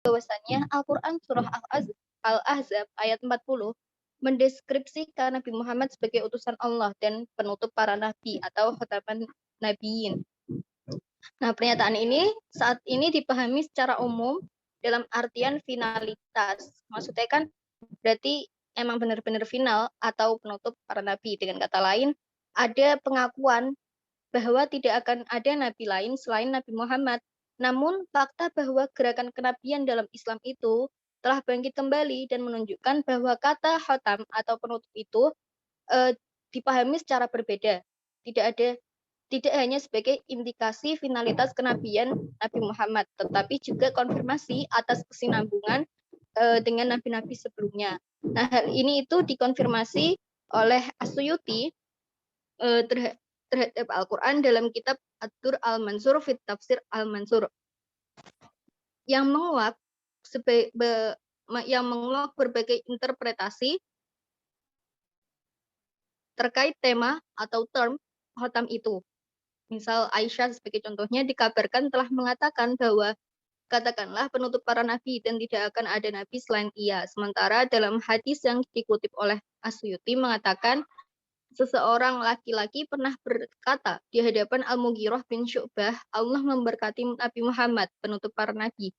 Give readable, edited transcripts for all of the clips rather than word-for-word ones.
bahwasanya Al-Quran surah Al-Ahzab ayat 40 mendeskripsikan Nabi Muhammad sebagai utusan Allah dan penutup para nabi atau khataman nabiyin. Nah, pernyataan ini saat ini dipahami secara umum dalam artian finalitas. Maksudnya kan berarti emang benar-benar final atau penutup para nabi. Dengan kata lain, ada pengakuan bahwa tidak akan ada nabi lain selain Nabi Muhammad. Namun, fakta bahwa gerakan kenabian dalam Islam itu telah bangkit kembali dan menunjukkan bahwa kata khatam atau penutup itu dipahami secara berbeda. Tidak hanya sebagai indikasi finalitas kenabian Nabi Muhammad, tetapi juga konfirmasi atas kesinambungan dengan nabi-nabi sebelumnya. Nah, hal ini itu dikonfirmasi oleh As-Suyuti terhadap Al-Quran dalam kitab Ad-Dur Al-Mansur fit Tafsir Al-Mansur yang menguak berbagai interpretasi terkait tema atau term khatam itu. Misal Aisyah sebagai contohnya dikabarkan telah mengatakan bahwa katakanlah penutup para nabi dan tidak akan ada nabi selain ia. Sementara dalam hadis yang dikutip oleh As-Suyuti mengatakan seseorang laki-laki pernah berkata di hadapan Al-Mughirah bin Syu'bah, Allah memberkati Nabi Muhammad, penutup para nabi.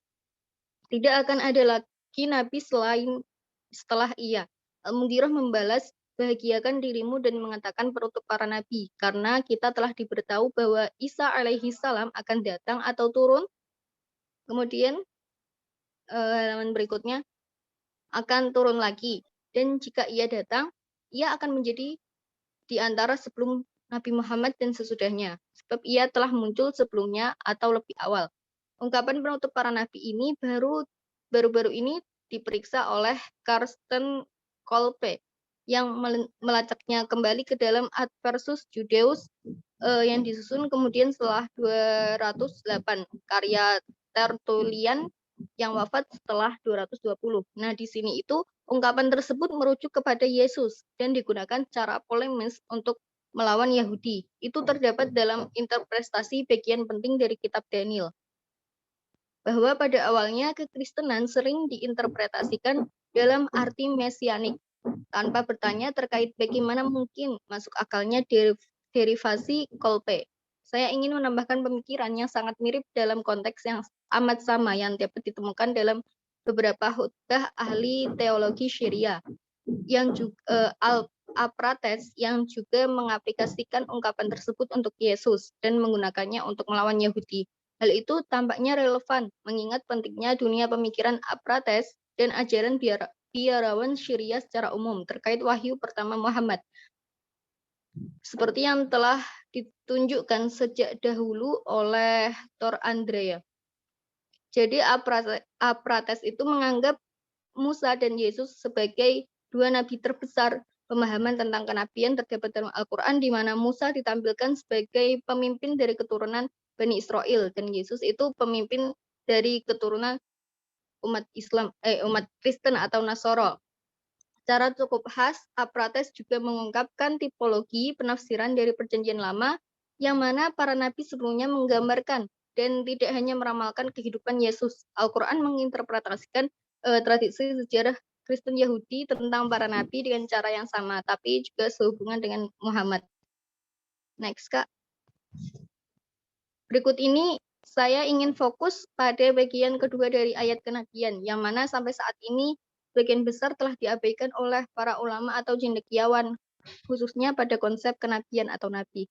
Tidak akan ada lagi nabi setelah ia. Al-Mughirah membalas, bahagiakan dirimu dan mengatakan penutup para nabi, karena kita telah diberitahu bahwa Isa alaihi salam akan datang atau turun. Kemudian halaman berikutnya akan turun lagi, dan jika ia datang, ia akan menjadi di antara sebelum Nabi Muhammad dan sesudahnya, sebab ia telah muncul sebelumnya atau lebih awal. Ungkapan penutup para nabi ini baru-baru ini diperiksa oleh Karsten Kolbe yang melacaknya kembali ke dalam Ad versus Judeus yang disusun kemudian setelah 208 karya Tertullian yang wafat setelah 220. Nah, di sini itu ungkapan tersebut merujuk kepada Yesus dan digunakan secara polemis untuk melawan Yahudi. Itu terdapat dalam interpretasi bagian penting dari kitab Daniel. Bahwa pada awalnya kekristenan sering diinterpretasikan dalam arti mesianik, tanpa bertanya terkait bagaimana mungkin masuk akalnya derivasi Kolbe. Saya ingin menambahkan pemikiran yang sangat mirip dalam konteks yang amat sama yang dapat ditemukan dalam beberapa khutbah ahli teologi Syria yang juga Aprates yang juga mengaplikasikan ungkapan tersebut untuk Yesus dan menggunakannya untuk melawan Yahudi. Hal itu tampaknya relevan mengingat pentingnya dunia pemikiran Aprates dan ajaran biarawan Syria secara umum terkait wahyu pertama Muhammad. Seperti yang telah ditunjukkan sejak dahulu oleh Tor Andrea. Jadi Aprates itu menganggap Musa dan Yesus sebagai dua nabi terbesar. Pemahaman tentang kenabian terdapat dalam Al-Quran di mana Musa ditampilkan sebagai pemimpin dari keturunan Bani Israel dan Yesus itu pemimpin dari keturunan umat Kristen atau Nasoro. Secara cukup khas, Aprates juga mengungkapkan tipologi penafsiran dari Perjanjian Lama yang mana para nabi sebelumnya menggambarkan dan tidak hanya meramalkan kehidupan Yesus. Al-Quran menginterpretasikan tradisi sejarah Kristen Yahudi tentang para nabi dengan cara yang sama, tapi juga sehubungan dengan Muhammad. Next, Kak. Berikut ini saya ingin fokus pada bagian kedua dari ayat kenabian, yang mana sampai saat ini sebagian besar telah diabaikan oleh para ulama atau cendekiawan, khususnya pada konsep kenabian atau nabi.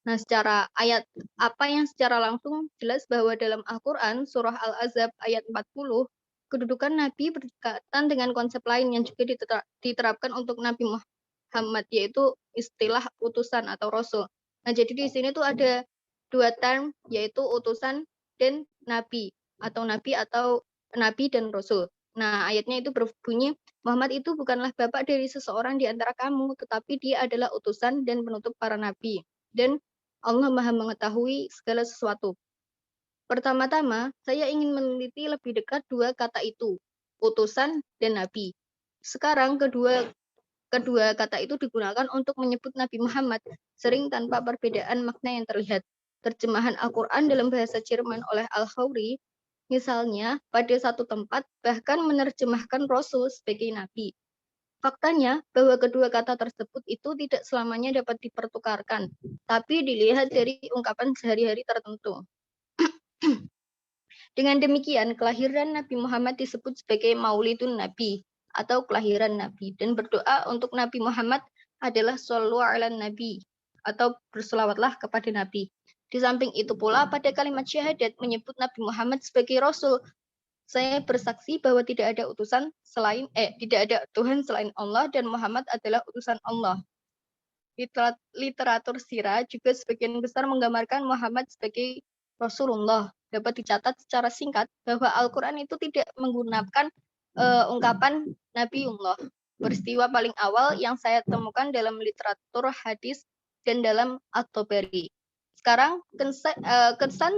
Nah, secara ayat apa yang secara langsung jelas bahwa dalam Al-Quran, surah Al-Ahzab ayat 40, kedudukan nabi berdekatan dengan konsep lain yang juga diterapkan untuk Nabi Muhammad, yaitu istilah utusan atau rasul. Nah, jadi di sini tuh ada dua term, yaitu utusan dan nabi dan rasul. Nah, ayatnya itu berbunyi, Muhammad itu bukanlah bapak dari seseorang di antara kamu, tetapi dia adalah utusan dan penutup para nabi. Dan Allah Maha mengetahui segala sesuatu. Pertama-tama, saya ingin meneliti lebih dekat dua kata itu, utusan dan nabi. Sekarang kedua kata itu digunakan untuk menyebut Nabi Muhammad, sering tanpa perbedaan makna yang terlihat. Terjemahan Al-Quran dalam bahasa Jerman oleh Al-Khawri Misalnya, pada satu tempat bahkan menerjemahkan Rasul sebagai nabi. Faktanya bahwa kedua kata tersebut itu tidak selamanya dapat dipertukarkan, tapi dilihat dari ungkapan sehari-hari tertentu. Dengan demikian, kelahiran Nabi Muhammad disebut sebagai Maulidun Nabi atau kelahiran Nabi, dan berdoa untuk Nabi Muhammad adalah Shollu ala Nabi atau berselawatlah kepada Nabi. Di samping itu pula pada kalimat syahadat menyebut Nabi Muhammad sebagai Rasul. Saya bersaksi bahwa tidak ada tidak ada Tuhan selain Allah dan Muhammad adalah utusan Allah. Literatur sirah juga sebagian besar menggambarkan Muhammad sebagai Rasulullah. Dapat dicatat secara singkat bahwa Al-Quran itu tidak menggunakan ungkapan Nabiullah. Peristiwa paling awal yang saya temukan dalam literatur hadis dan dalam At-Tabari. Sekarang kesan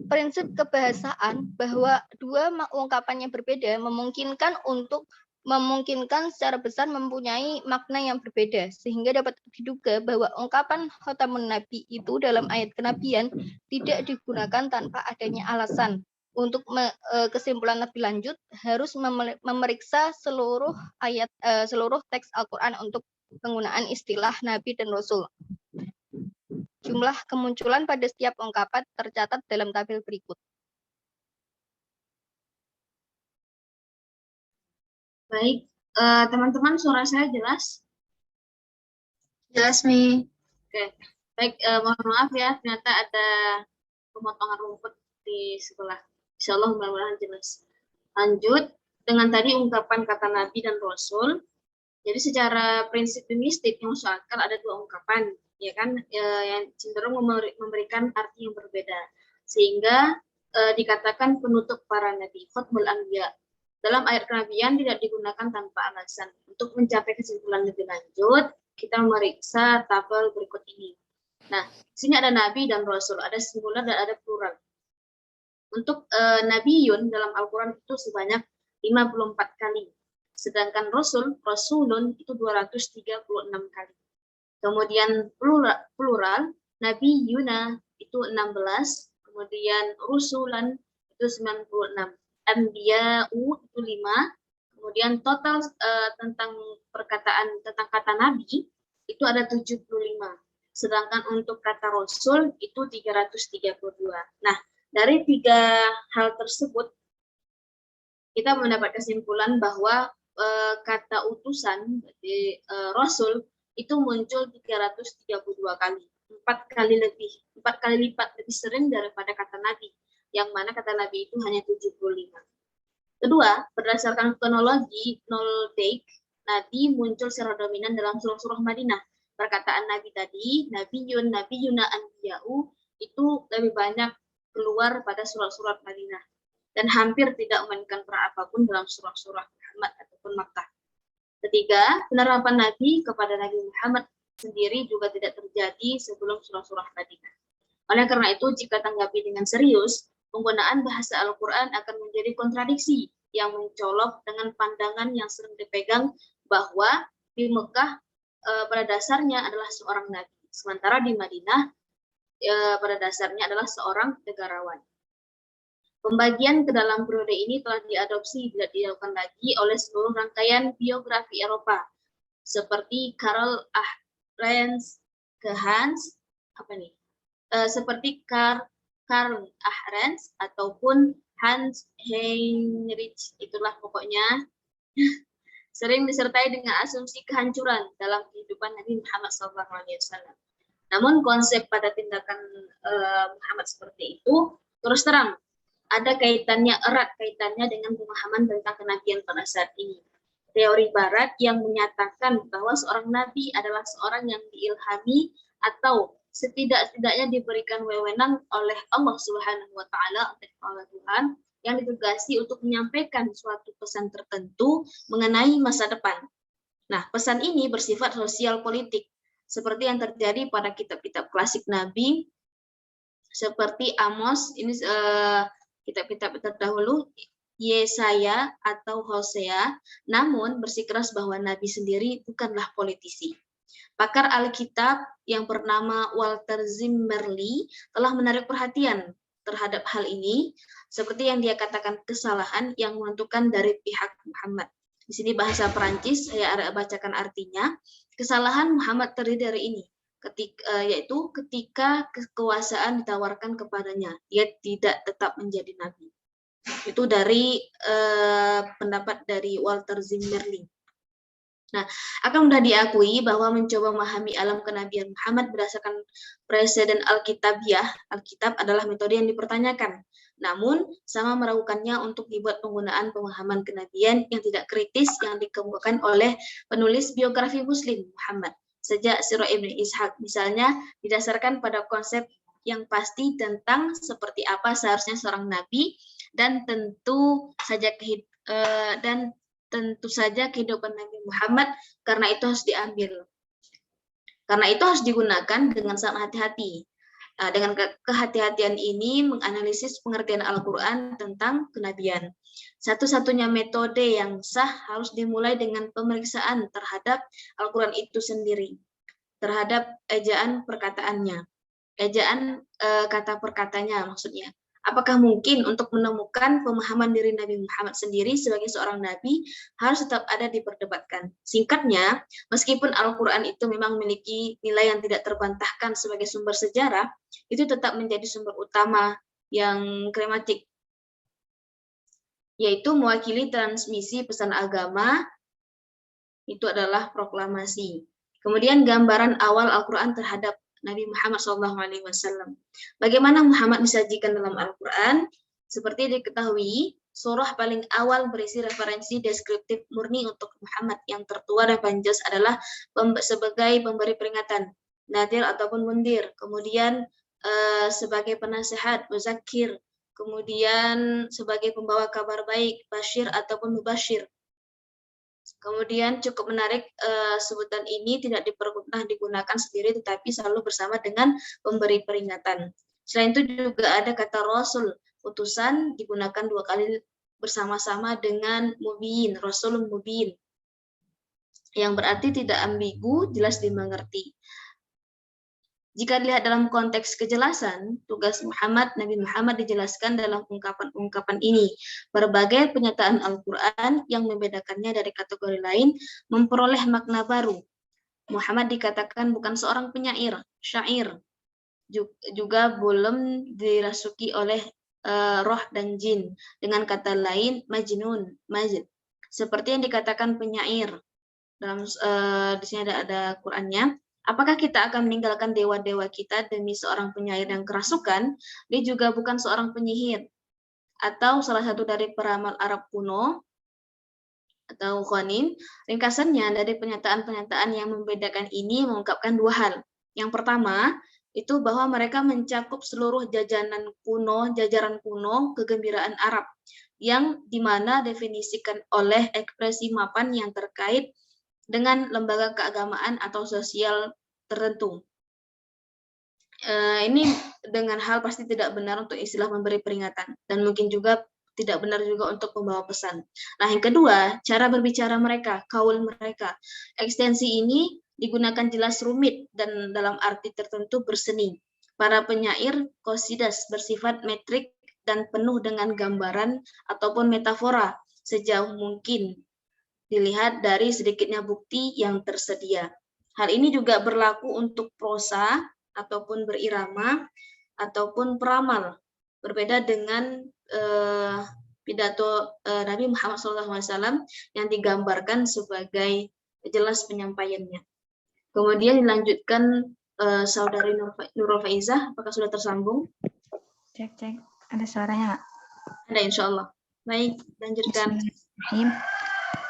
prinsip kebahasaan bahwa dua ungkapan yang berbeda memungkinkan secara besar mempunyai makna yang berbeda, sehingga dapat diduga bahwa ungkapan Khatamun Nabi itu dalam ayat kenabian tidak digunakan tanpa adanya alasan. Untuk kesimpulan lebih lanjut harus memeriksa seluruh teks Al-Quran untuk penggunaan istilah Nabi dan Rasul. Jumlah kemunculan pada setiap ungkapan tercatat dalam tabel berikut. Baik, teman-teman suara saya jelas? Jelas, Mi. Oke, baik, mohon maaf ya, ternyata ada pemotongan rumput di sebelah. Insya Allah mudah-mudahan jelas. Lanjut, dengan tadi ungkapan kata Nabi dan Rasul, jadi secara prinsip linguistik yang masuk akal ada dua ungkapan, ya kan, yang cenderung memberikan arti yang berbeda, sehingga dikatakan penutup para nabi, khutbul anbiya. Dalam ayat kenabian tidak digunakan tanpa alasan. Untuk mencapai kesimpulan lebih lanjut, kita memeriksa tabel berikut ini. Nah, sini ada nabi dan rasul, ada singular dan ada plural. Untuk nabiyun dalam Al-Quran itu sebanyak 54 kali. Sedangkan rasulun itu 236 kali. Kemudian plural Nabi Yuna itu 16, kemudian rusulan itu 96, Anbiya'u itu 5, kemudian total tentang perkataan tentang kata Nabi itu ada 75. Sedangkan untuk kata Rasul itu 332. Nah, dari tiga hal tersebut kita mendapat kesimpulan bahwa kata utusan di Rasul itu muncul 332 kali, 4 kali lipat lebih sering daripada kata Nabi, yang mana kata Nabi itu hanya 75. Kedua, berdasarkan kronologi Noldeik, Nabi muncul secara dominan dalam surah-surah Madinah. Perkataan Nabi tadi, Nabi Yuna, Anbiya'u, itu lebih banyak keluar pada surat-surat Madinah, dan hampir tidak memainkan peran apapun dalam surah-surah Muhammad ataupun Makkah. Ketiga, penerapan Nabi kepada Nabi Muhammad sendiri juga tidak terjadi sebelum surah-surah Madinah. Oleh karena itu, jika tanggapi dengan serius, penggunaan bahasa Al-Quran akan menjadi kontradiksi yang mencolok dengan pandangan yang sering dipegang bahwa di Mekah pada dasarnya adalah seorang nabi, sementara di Madinah pada dasarnya adalah seorang negarawan. Pembagian ke dalam periode ini telah diadopsi tidak dilakukan lagi oleh seluruh rangkaian biografi Eropa, seperti Karl Ahrens, seperti Karl Ahrens ataupun Hans Heinrich, itulah pokoknya, sering disertai dengan asumsi kehancuran dalam kehidupan Nabi Muhammad SAW. Namun konsep pada tindakan Muhammad seperti itu terus terang ada erat kaitannya dengan pemahaman tentang kenabian pada saat ini. Teori Barat yang menyatakan bahwa seorang nabi adalah seorang yang diilhami atau setidak-tidaknya diberikan wewenang oleh Allah Subhanahu wa taala, oleh Tuhan, yang ditugasi untuk menyampaikan suatu pesan tertentu mengenai masa depan. Nah, pesan ini bersifat sosial politik, seperti yang terjadi pada kitab-kitab klasik Nabi, seperti Amos, ini kitab-kitab terdahulu, Yesaya atau Hosea, namun bersikeras bahwa Nabi sendiri bukanlah politisi. Pakar Alkitab yang bernama Walter Zimmerli telah menarik perhatian terhadap hal ini, seperti yang dia katakan kesalahan yang menentukan dari pihak Muhammad. Di sini bahasa Perancis, saya bacakan artinya. Kesalahan Muhammad terdiri dari ini, yaitu ketika kekuasaan ditawarkan kepadanya, dia tidak tetap menjadi nabi. Itu dari pendapat dari Walter Zimmerling. Nah, akan mudah diakui bahwa mencoba memahami alam kenabian Muhammad berdasarkan preseden Alkitabiah, Alkitab adalah metode yang dipertanyakan. Namun, sama meragukannya untuk dibuat penggunaan pemahaman kenabian yang tidak kritis yang dikemukakan oleh penulis biografi Muslim Muhammad. Sejak Sirah Ibn Ishaq, misalnya, didasarkan pada konsep yang pasti tentang seperti apa seharusnya seorang nabi dan tentu saja kehidupan Nabi Muhammad, karena itu harus diambil. Karena itu harus digunakan dengan sangat hati-hati. Dengan kehati-hatian ini menganalisis pengertian Al-Quran tentang kenabian. Satu-satunya metode yang sah harus dimulai dengan pemeriksaan terhadap Al-Quran itu sendiri, terhadap ejaan perkataannya, ejaan kata perkatanya maksudnya. Apakah mungkin untuk menemukan pemahaman diri Nabi Muhammad sendiri sebagai seorang nabi harus tetap ada diperdebatkan. Singkatnya, meskipun Al-Quran itu memang memiliki nilai yang tidak terbantahkan sebagai sumber sejarah, itu tetap menjadi sumber utama yang krematik, yaitu mewakili transmisi pesan agama, itu adalah proklamasi. Kemudian gambaran awal Al-Quran terhadap Nabi Muhammad SAW. Bagaimana Muhammad disajikan dalam Al-Quran? Seperti diketahui, surah paling awal berisi referensi deskriptif murni untuk Muhammad. Yang tertua dan paling jelas adalah sebagai pemberi peringatan, nadir ataupun mundir. Kemudian sebagai penasehat, muzakir. Kemudian sebagai pembawa kabar baik, basyir ataupun mubashir. Kemudian cukup menarik, sebutan ini tidak pernah digunakan sendiri tetapi selalu bersama dengan pemberi peringatan. Selain itu juga ada kata Rasul, utusan, digunakan 2 kali bersama-sama dengan Mubin, Rasul Mubin, yang berarti tidak ambigu, jelas dimengerti. Jika dilihat dalam konteks kejelasan, tugas Nabi Muhammad dijelaskan dalam ungkapan-ungkapan ini. Berbagai penyataan Al-Quran yang membedakannya dari kategori lain memperoleh makna baru. Muhammad dikatakan bukan seorang penyair, syair, juga belum dirasuki oleh roh dan jin. Dengan kata lain, majnun, majid. Seperti yang dikatakan penyair. Dalam di sini ada Qurannya. Apakah kita akan meninggalkan dewa-dewa kita demi seorang penyair yang kerasukan? Dia juga bukan seorang penyihir. Atau salah satu dari peramal Arab kuno, atau Ghanin. Ringkasannya dari pernyataan-pernyataan yang membedakan ini mengungkapkan 2 hal. Yang pertama, itu bahwa mereka mencakup seluruh jajaran kuno kegembiraan Arab, yang dimana definisikan oleh ekspresi mapan yang terkait dengan lembaga keagamaan atau sosial tertentu. Ini dengan hal pasti tidak benar untuk istilah memberi peringatan, dan mungkin juga tidak benar juga untuk membawa pesan. Nah, yang kedua, cara berbicara mereka, kaul mereka. Ekstensi ini digunakan jelas rumit dan dalam arti tertentu berseni. Para penyair qasidah bersifat metrik dan penuh dengan gambaran ataupun metafora sejauh mungkin dilihat dari sedikitnya bukti yang tersedia. Hal ini juga berlaku untuk prosa ataupun berirama ataupun peramal. Berbeda dengan pidato Nabi Muhammad SAW yang digambarkan sebagai jelas penyampaiannya. Kemudian dilanjutkan Saudari Nurul Faizah, apakah sudah tersambung? Cek, ada suaranya nggak? Ada, insya Allah. Baik, lanjutkan. Bismillahirrahmanirrahim.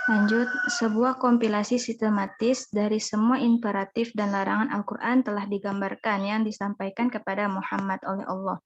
Lanjut, sebuah kompilasi sistematis dari semua imperatif dan larangan Al-Quran telah digambarkan yang disampaikan kepada Muhammad oleh Allah.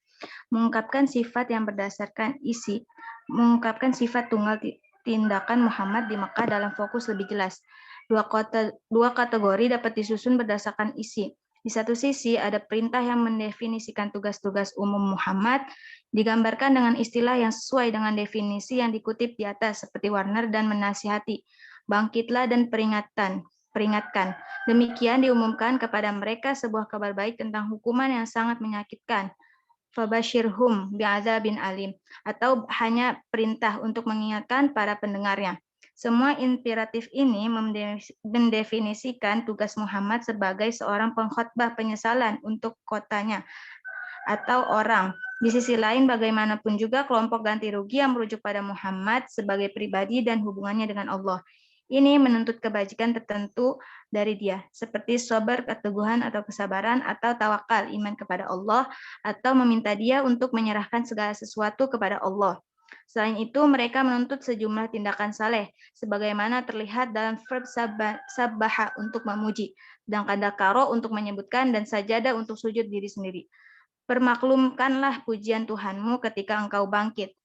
Mengungkapkan sifat yang berdasarkan isi, mengungkapkan sifat tunggal tindakan Muhammad di Makkah dalam fokus lebih jelas. Dua kategori dapat disusun berdasarkan isi. Di satu sisi ada perintah yang mendefinisikan tugas-tugas umum Muhammad, digambarkan dengan istilah yang sesuai dengan definisi yang dikutip di atas, seperti Warner dan menasihati, bangkitlah dan peringatkan. Demikian diumumkan kepada mereka sebuah kabar baik tentang hukuman yang sangat menyakitkan. fabashirhum bi'adzabin alim, atau hanya perintah untuk mengingatkan para pendengarnya. Semua imperatif ini mendefinisikan tugas Muhammad sebagai seorang pengkhotbah penyesalan untuk kotanya atau orang. Di sisi lain, bagaimanapun juga kelompok ganti rugi yang merujuk pada Muhammad sebagai pribadi dan hubungannya dengan Allah. Ini menuntut kebajikan tertentu dari dia, seperti sabar, keteguhan atau kesabaran, atau tawakal, iman kepada Allah, atau meminta dia untuk menyerahkan segala sesuatu kepada Allah. Selain itu, mereka menuntut sejumlah tindakan saleh, sebagaimana terlihat dalam verb sabbaha untuk memuji, sedangkan dakaro untuk menyebutkan, dan sajadah untuk sujud diri sendiri. Permaklumkanlah pujian Tuhanmu ketika engkau bangkit,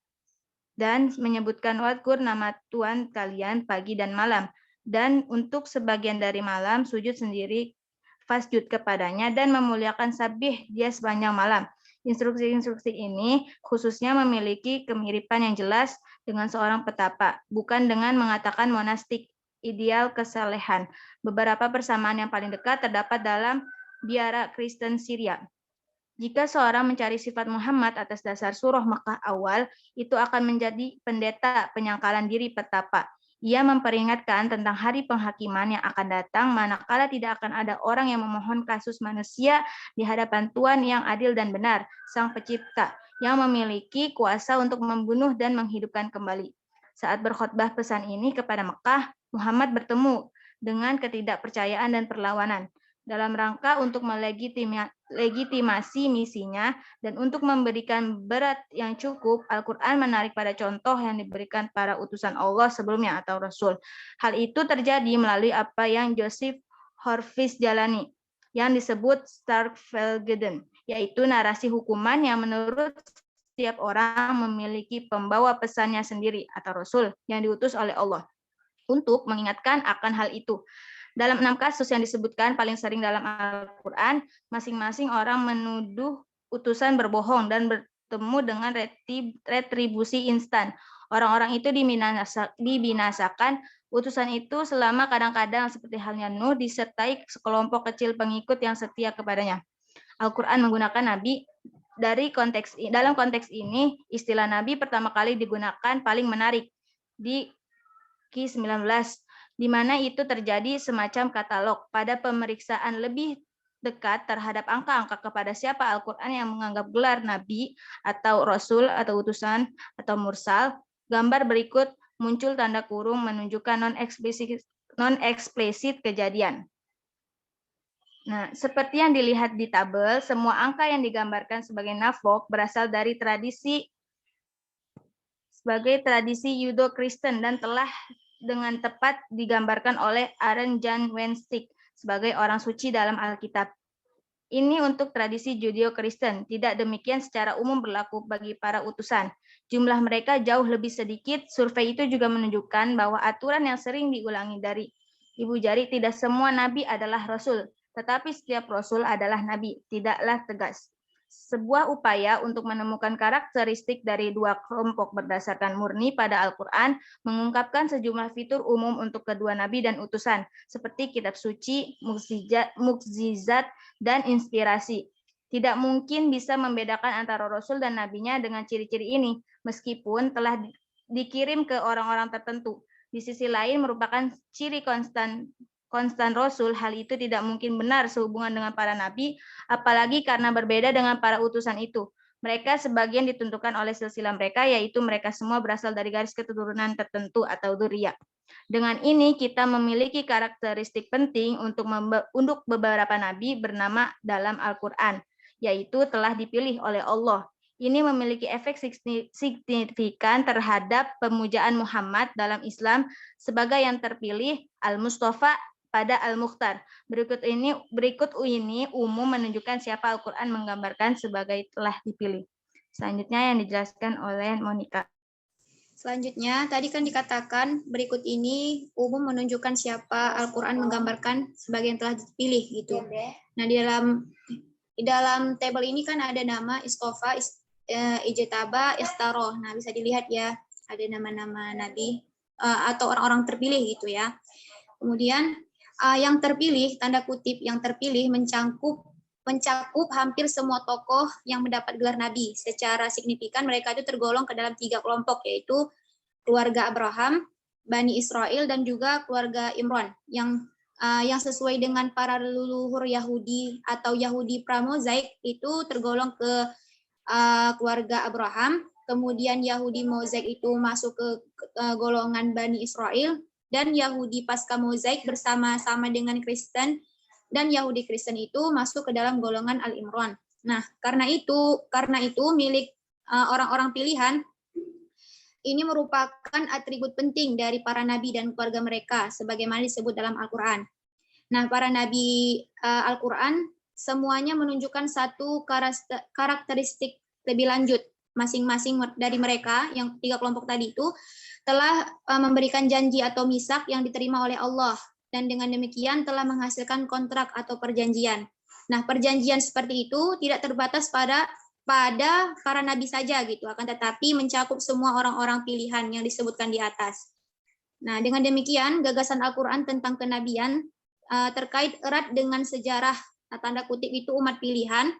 dan menyebutkan wadkur nama Tuhan kalian pagi dan malam, dan untuk sebagian dari malam sujud sendiri, fasjud kepadanya, dan memuliakan sabih dia sepanjang malam. Instruksi-instruksi ini khususnya memiliki kemiripan yang jelas dengan seorang petapa, bukan dengan mengatakan monastik, ideal kesalehan. Beberapa persamaan yang paling dekat terdapat dalam biara Kristen Syria. Jika seorang mencari sifat Muhammad atas dasar surah Makkah awal, itu akan menjadi pendeta penyangkalan diri petapa. Ia memperingatkan tentang hari penghakiman yang akan datang, manakala tidak akan ada orang yang memohon kasus manusia di hadapan Tuhan yang adil dan benar, Sang Pencipta, yang memiliki kuasa untuk membunuh dan menghidupkan kembali. Saat berkhotbah pesan ini kepada Mekah, Muhammad bertemu dengan ketidakpercayaan dan perlawanan. Dalam rangka untuk melegitimasi misinya dan untuk memberikan berat yang cukup, Al-Quran menarik pada contoh yang diberikan para utusan Allah sebelumnya atau Rasul. Hal itu terjadi melalui apa yang Joseph Horvitz jalani, yang disebut Starkvelden, yaitu narasi hukuman yang menurut setiap orang memiliki pembawa pesannya sendiri atau Rasul yang diutus oleh Allah untuk mengingatkan akan hal itu. Dalam 6 kasus yang disebutkan paling sering dalam Al-Quran, masing-masing orang menuduh utusan berbohong dan bertemu dengan retribusi instan. Orang-orang itu dibinasakan. Utusan itu selama kadang-kadang seperti halnya Nuh disertai sekelompok kecil pengikut yang setia kepadanya. Al-Quran menggunakan nabi dalam konteks ini, istilah nabi pertama kali digunakan paling menarik di Q19, di mana itu terjadi semacam katalog. Pada pemeriksaan lebih dekat terhadap angka-angka kepada siapa Al-Quran yang menganggap gelar nabi atau rasul atau utusan atau mursal, gambar berikut muncul tanda kurung menunjukkan non-eksplisit kejadian. Nah, seperti yang dilihat di tabel, semua angka yang digambarkan sebagai nafok berasal dari tradisi Yudo-Kristen dan telah dengan tepat digambarkan oleh Aaron Jan Wenstick sebagai orang suci dalam Alkitab. Ini untuk tradisi Judeo-Kristen, tidak demikian secara umum berlaku bagi para utusan. Jumlah mereka jauh lebih sedikit. Survei itu juga menunjukkan bahwa aturan yang sering diulangi dari Ibu Jari, tidak semua nabi adalah rasul, tetapi setiap rasul adalah nabi, tidaklah tegas. Sebuah upaya untuk menemukan karakteristik dari dua kelompok berdasarkan murni pada Al-Quran mengungkapkan sejumlah fitur umum untuk kedua nabi dan utusan, seperti kitab suci, mukjizat, dan inspirasi. Tidak mungkin bisa membedakan antara rasul dan nabinya dengan ciri-ciri ini, meskipun telah dikirim ke orang-orang tertentu. Di sisi lain merupakan ciri konstan Rasul, hal itu tidak mungkin benar sehubungan dengan para nabi, apalagi karena berbeda dengan para utusan itu. Mereka sebagian ditentukan oleh silsilah mereka, yaitu mereka semua berasal dari garis keturunan tertentu atau dzurriyyah. Dengan ini kita memiliki karakteristik penting untuk beberapa nabi bernama dalam Al-Quran, yaitu telah dipilih oleh Allah. Ini memiliki efek signifikan terhadap pemujaan Muhammad dalam Islam sebagai yang terpilih, Al-Mustafa pada Al-Mukhtar. Berikut ini umum menunjukkan siapa Al-Quran menggambarkan sebagai telah dipilih. Selanjutnya yang dijelaskan oleh Monica. Selanjutnya, tadi kan dikatakan berikut ini umum menunjukkan siapa Al-Quran menggambarkan sebagai yang telah dipilih gitu. Nah, di dalam tabel ini kan ada nama Istofa, Ijtaba, Ikhtaroh. Nah, bisa dilihat ya, ada nama-nama nabi atau orang-orang terpilih gitu ya. Kemudian yang terpilih, tanda kutip yang terpilih mencangkup mencakup hampir semua tokoh yang mendapat gelar nabi. Secara signifikan mereka itu tergolong ke dalam 3 kelompok, yaitu keluarga Abraham, Bani Israel, dan juga keluarga Imran yang sesuai dengan para leluhur Yahudi atau Yahudi pramozaik itu tergolong ke keluarga Abraham. Kemudian Yahudi mozaik itu masuk ke golongan Bani Israel, dan Yahudi pasca mozaik bersama-sama dengan Kristen dan Yahudi Kristen itu masuk ke dalam golongan Al-Imran. Nah, karena itu milik orang-orang pilihan ini merupakan atribut penting dari para nabi dan keluarga mereka sebagaimana disebut dalam Al-Qur'an. Nah, para nabi Al-Qur'an semuanya menunjukkan satu karakteristik lebih lanjut. Masing-masing dari mereka yang 3 kelompok tadi itu telah memberikan janji atau misak yang diterima oleh Allah, dan dengan demikian telah menghasilkan kontrak atau perjanjian. Nah, perjanjian seperti itu tidak terbatas pada para nabi saja gitu, akan tetapi mencakup semua orang-orang pilihan yang disebutkan di atas. Nah, dengan demikian gagasan Al-Qur'an tentang kenabian terkait erat dengan sejarah tanda kutip itu umat pilihan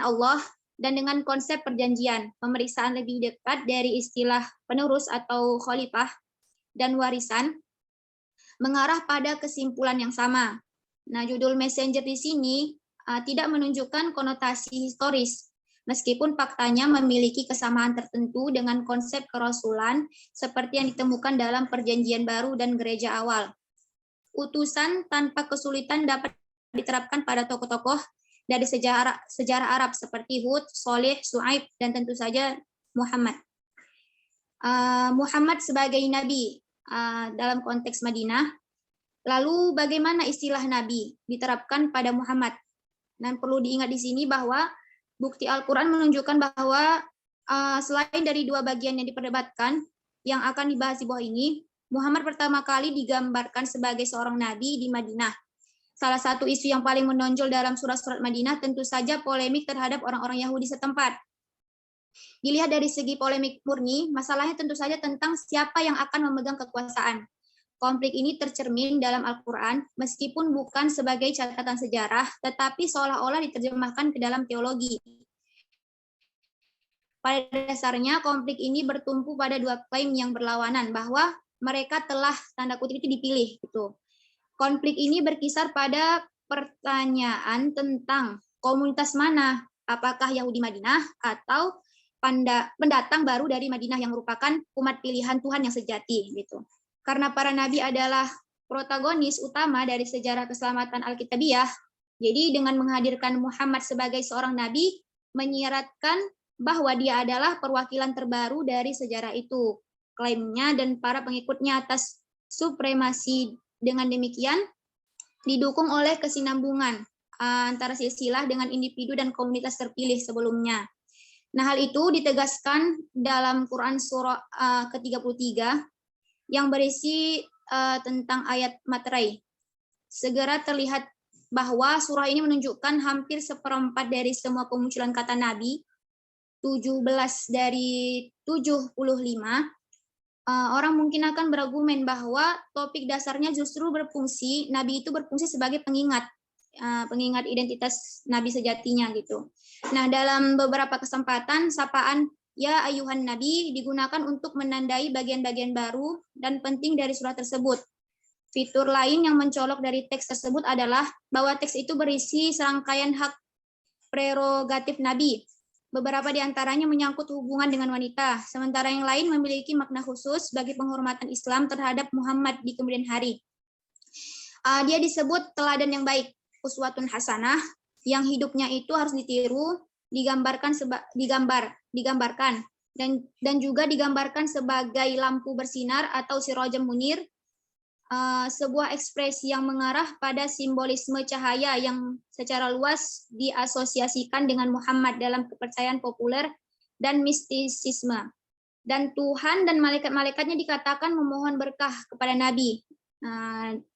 Allah, dan dengan konsep perjanjian, pemeriksaan lebih dekat dari istilah penerus atau khalifah dan warisan mengarah pada kesimpulan yang sama. Nah, judul messenger di sini tidak menunjukkan konotasi historis, meskipun faktanya memiliki kesamaan tertentu dengan konsep kerasulan seperti yang ditemukan dalam perjanjian baru dan gereja awal. Utusan tanpa kesulitan dapat diterapkan pada tokoh-tokoh dari sejarah Arab seperti Hud, Saleh, Su'aib, dan tentu saja Muhammad. Muhammad sebagai nabi dalam konteks Madinah. Lalu bagaimana istilah nabi diterapkan pada Muhammad? Dan perlu diingat di sini bahwa bukti Al-Qur'an menunjukkan bahwa selain dari 2 bagian yang diperdebatkan yang akan dibahas di bawah ini, Muhammad pertama kali digambarkan sebagai seorang nabi di Madinah. Salah satu isu yang paling menonjol dalam surat-surat Madinah tentu saja polemik terhadap orang-orang Yahudi setempat. Dilihat dari segi polemik murni, masalahnya tentu saja tentang siapa yang akan memegang kekuasaan. Konflik ini tercermin dalam Al-Qur'an, meskipun bukan sebagai catatan sejarah, tetapi seolah-olah diterjemahkan ke dalam teologi. Pada dasarnya, konflik ini bertumpu pada 2 klaim yang berlawanan, bahwa mereka telah, tanda kutip itu dipilih. Gitu. Konflik ini berkisar pada pertanyaan tentang komunitas mana, apakah Yahudi Madinah atau pendatang baru dari Madinah yang merupakan umat pilihan Tuhan yang sejati. Gitu. Karena para nabi adalah protagonis utama dari sejarah keselamatan Alkitabiah, jadi dengan menghadirkan Muhammad sebagai seorang nabi, menyiratkan bahwa dia adalah perwakilan terbaru dari sejarah itu. Klaimnya dan para pengikutnya atas supremasi dengan demikian didukung oleh kesinambungan antara silsilah dengan individu dan komunitas terpilih sebelumnya. Nah, hal itu ditegaskan dalam Quran surah ke-33 yang berisi tentang ayat materai. Segera terlihat bahwa surah ini menunjukkan hampir 1/4 dari semua kemunculan kata Nabi, 17 dari 75. Orang mungkin akan berargumen bahwa topik dasarnya justru Nabi itu berfungsi sebagai pengingat identitas Nabi sejatinya gitu. Nah, dalam beberapa kesempatan sapaan ya ayuhan Nabi digunakan untuk menandai bagian-bagian baru dan penting dari surah tersebut. Fitur lain yang mencolok dari teks tersebut adalah bahwa teks itu berisi serangkaian hak prerogatif Nabi. Beberapa di antaranya menyangkut hubungan dengan wanita, sementara yang lain memiliki makna khusus bagi penghormatan Islam terhadap Muhammad di kemudian hari. Dia disebut teladan yang baik, uswatun hasanah, yang hidupnya itu harus ditiru, digambarkan dan juga digambarkan sebagai lampu bersinar atau sirajam munir, sebuah ekspresi yang mengarah pada simbolisme cahaya yang secara luas diasosiasikan dengan Muhammad dalam kepercayaan populer dan mistisisme. Dan Tuhan dan malaikat-malaikatnya dikatakan memohon berkah kepada Nabi.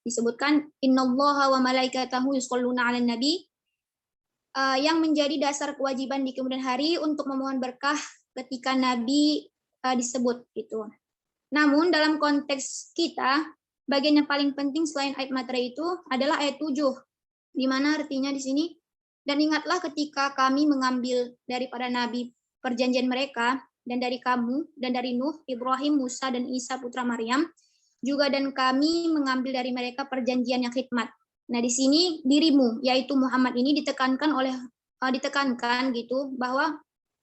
Disebutkan innallaha wa malaikatahu yusholluna 'alan nabi, yang menjadi dasar kewajiban di kemudian hari untuk memohon berkah ketika Nabi disebut gitu. Namun dalam konteks kita, bagian yang paling penting selain ayat materai itu adalah ayat 7, di mana artinya di sini Dan ingatlah ketika kami mengambil daripada nabi perjanjian mereka, dan dari kamu, dan dari Nuh, Ibrahim, Musa, dan Isa putra Maryam, juga dan kami mengambil dari mereka perjanjian yang khidmat. Nah, di sini dirimu, yaitu Muhammad ini ditekankan gitu, bahwa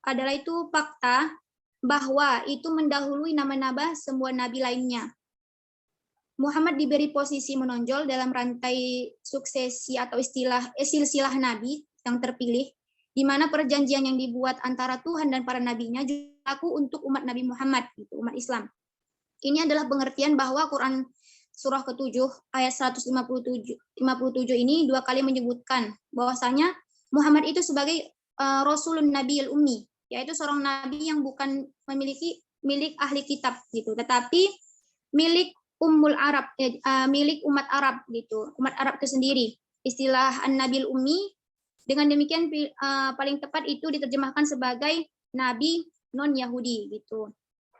adalah itu fakta bahwa itu mendahului nama-nama semua nabi lainnya. Muhammad diberi posisi menonjol dalam rantai suksesi atau silsilah nabi yang terpilih, di mana perjanjian yang dibuat antara Tuhan dan para nabinya juga berlaku untuk umat Nabi Muhammad, gitu, umat Islam. Ini adalah pengertian bahwa Quran surah ke-7 ayat 157 ini 2 kali menyebutkan bahwasanya Muhammad itu sebagai Rasulun Nabiyul Ummi, yaitu seorang nabi yang bukan memiliki milik ahli kitab gitu, tetapi milik Ummul Arab, milik umat Arab gitu, umat Arab itu sendiri. Istilah An-Nabil Ummi dengan demikian paling tepat itu diterjemahkan sebagai nabi non-Yahudi gitu.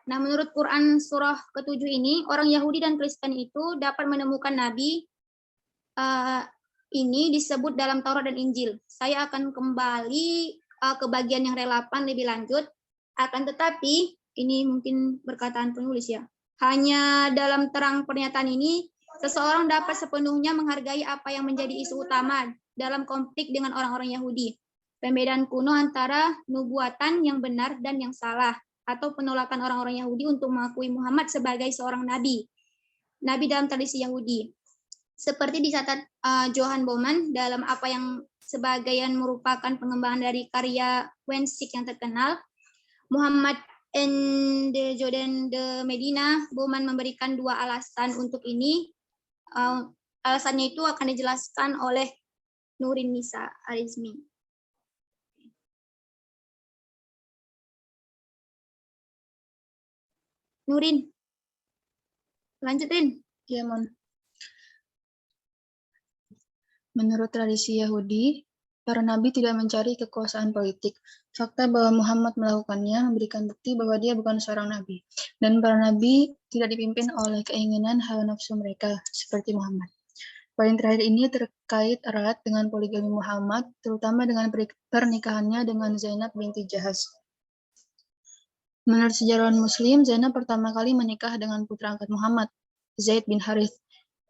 Nah, menurut Quran surah ke-7 ini, orang Yahudi dan Kristen itu dapat menemukan nabi ini disebut dalam Taurat dan Injil. Saya akan kembali ke bagian yang relevan lebih lanjut, akan tetapi ini mungkin perkataan penulis ya. Hanya dalam terang pernyataan ini, seseorang dapat sepenuhnya menghargai apa yang menjadi isu utama dalam konflik dengan orang-orang Yahudi. Pembedaan kuno antara nubuatan yang benar dan yang salah, atau penolakan orang-orang Yahudi untuk mengakui Muhammad sebagai seorang nabi dalam tradisi Yahudi. Seperti dicatat Johann Baumann dalam apa yang sebagian merupakan pengembangan dari karya Wensik yang terkenal, Muhammad and the Jordan de Medina. Baumann memberikan 2 alasan untuk ini. Alasannya itu akan dijelaskan oleh Nurin Nisa Arizmi. Nurin, lanjutin. Ya, Mon. Menurut tradisi Yahudi, para nabi tidak mencari kekuasaan politik. Fakta bahwa Muhammad melakukannya memberikan bukti bahwa dia bukan seorang nabi. Dan para nabi tidak dipimpin oleh keinginan hawa nafsu mereka, seperti Muhammad. Poin terakhir ini terkait erat dengan poligami Muhammad, terutama dengan pernikahannya dengan Zainab binti Jahaz. Menurut sejarawan Muslim, Zainab pertama kali menikah dengan putra angkat Muhammad, Zaid bin Harith.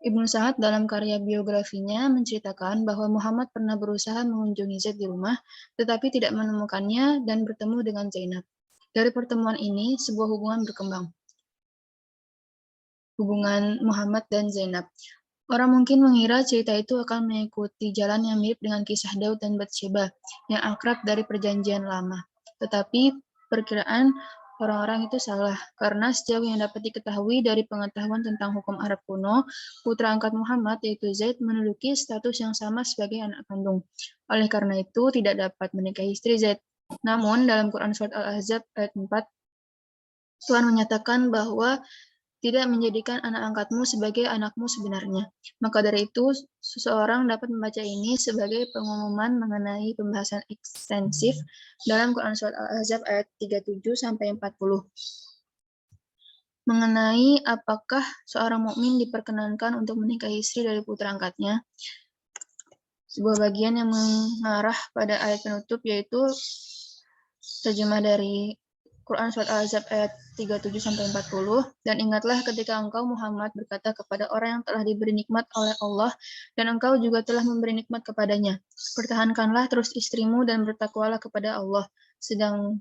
Ibnu Sa'ad dalam karya biografinya menceritakan bahwa Muhammad pernah berusaha mengunjungi Zaid di rumah, tetapi tidak menemukannya dan bertemu dengan Zainab. Dari pertemuan ini, sebuah hubungan berkembang. Hubungan Muhammad dan Zainab. Orang mungkin mengira cerita itu akan mengikuti jalan yang mirip dengan kisah Daud dan Batsyeba, yang akrab dari perjanjian lama. Tetapi perkiraan orang-orang itu salah, karena sejauh yang dapat diketahui dari pengetahuan tentang hukum Arab kuno, putra angkat Muhammad, yaitu Zaid, menduduki status yang sama sebagai anak kandung. Oleh karena itu, tidak dapat menikahi istri Zaid. Namun, dalam Quran Surat Al-Ahzab ayat 4, Tuhan menyatakan bahwa tidak menjadikan anak angkatmu sebagai anakmu sebenarnya. Maka dari itu, seseorang dapat membaca ini sebagai pengumuman mengenai pembahasan ekstensif dalam Quran Surat Al-Ahzab ayat 37-40. Mengenai apakah seorang mukmin diperkenankan untuk menikahi istri dari putra angkatnya. Sebuah bagian yang mengarah pada ayat penutup, yaitu terjemah dari Quran Surat Al-Ahzab ayat 37-40, dan ingatlah ketika engkau Muhammad berkata kepada orang yang telah diberi nikmat oleh Allah, dan engkau juga telah memberi nikmat kepadanya, pertahankanlah terus istrimu dan bertakwalah kepada Allah, sedang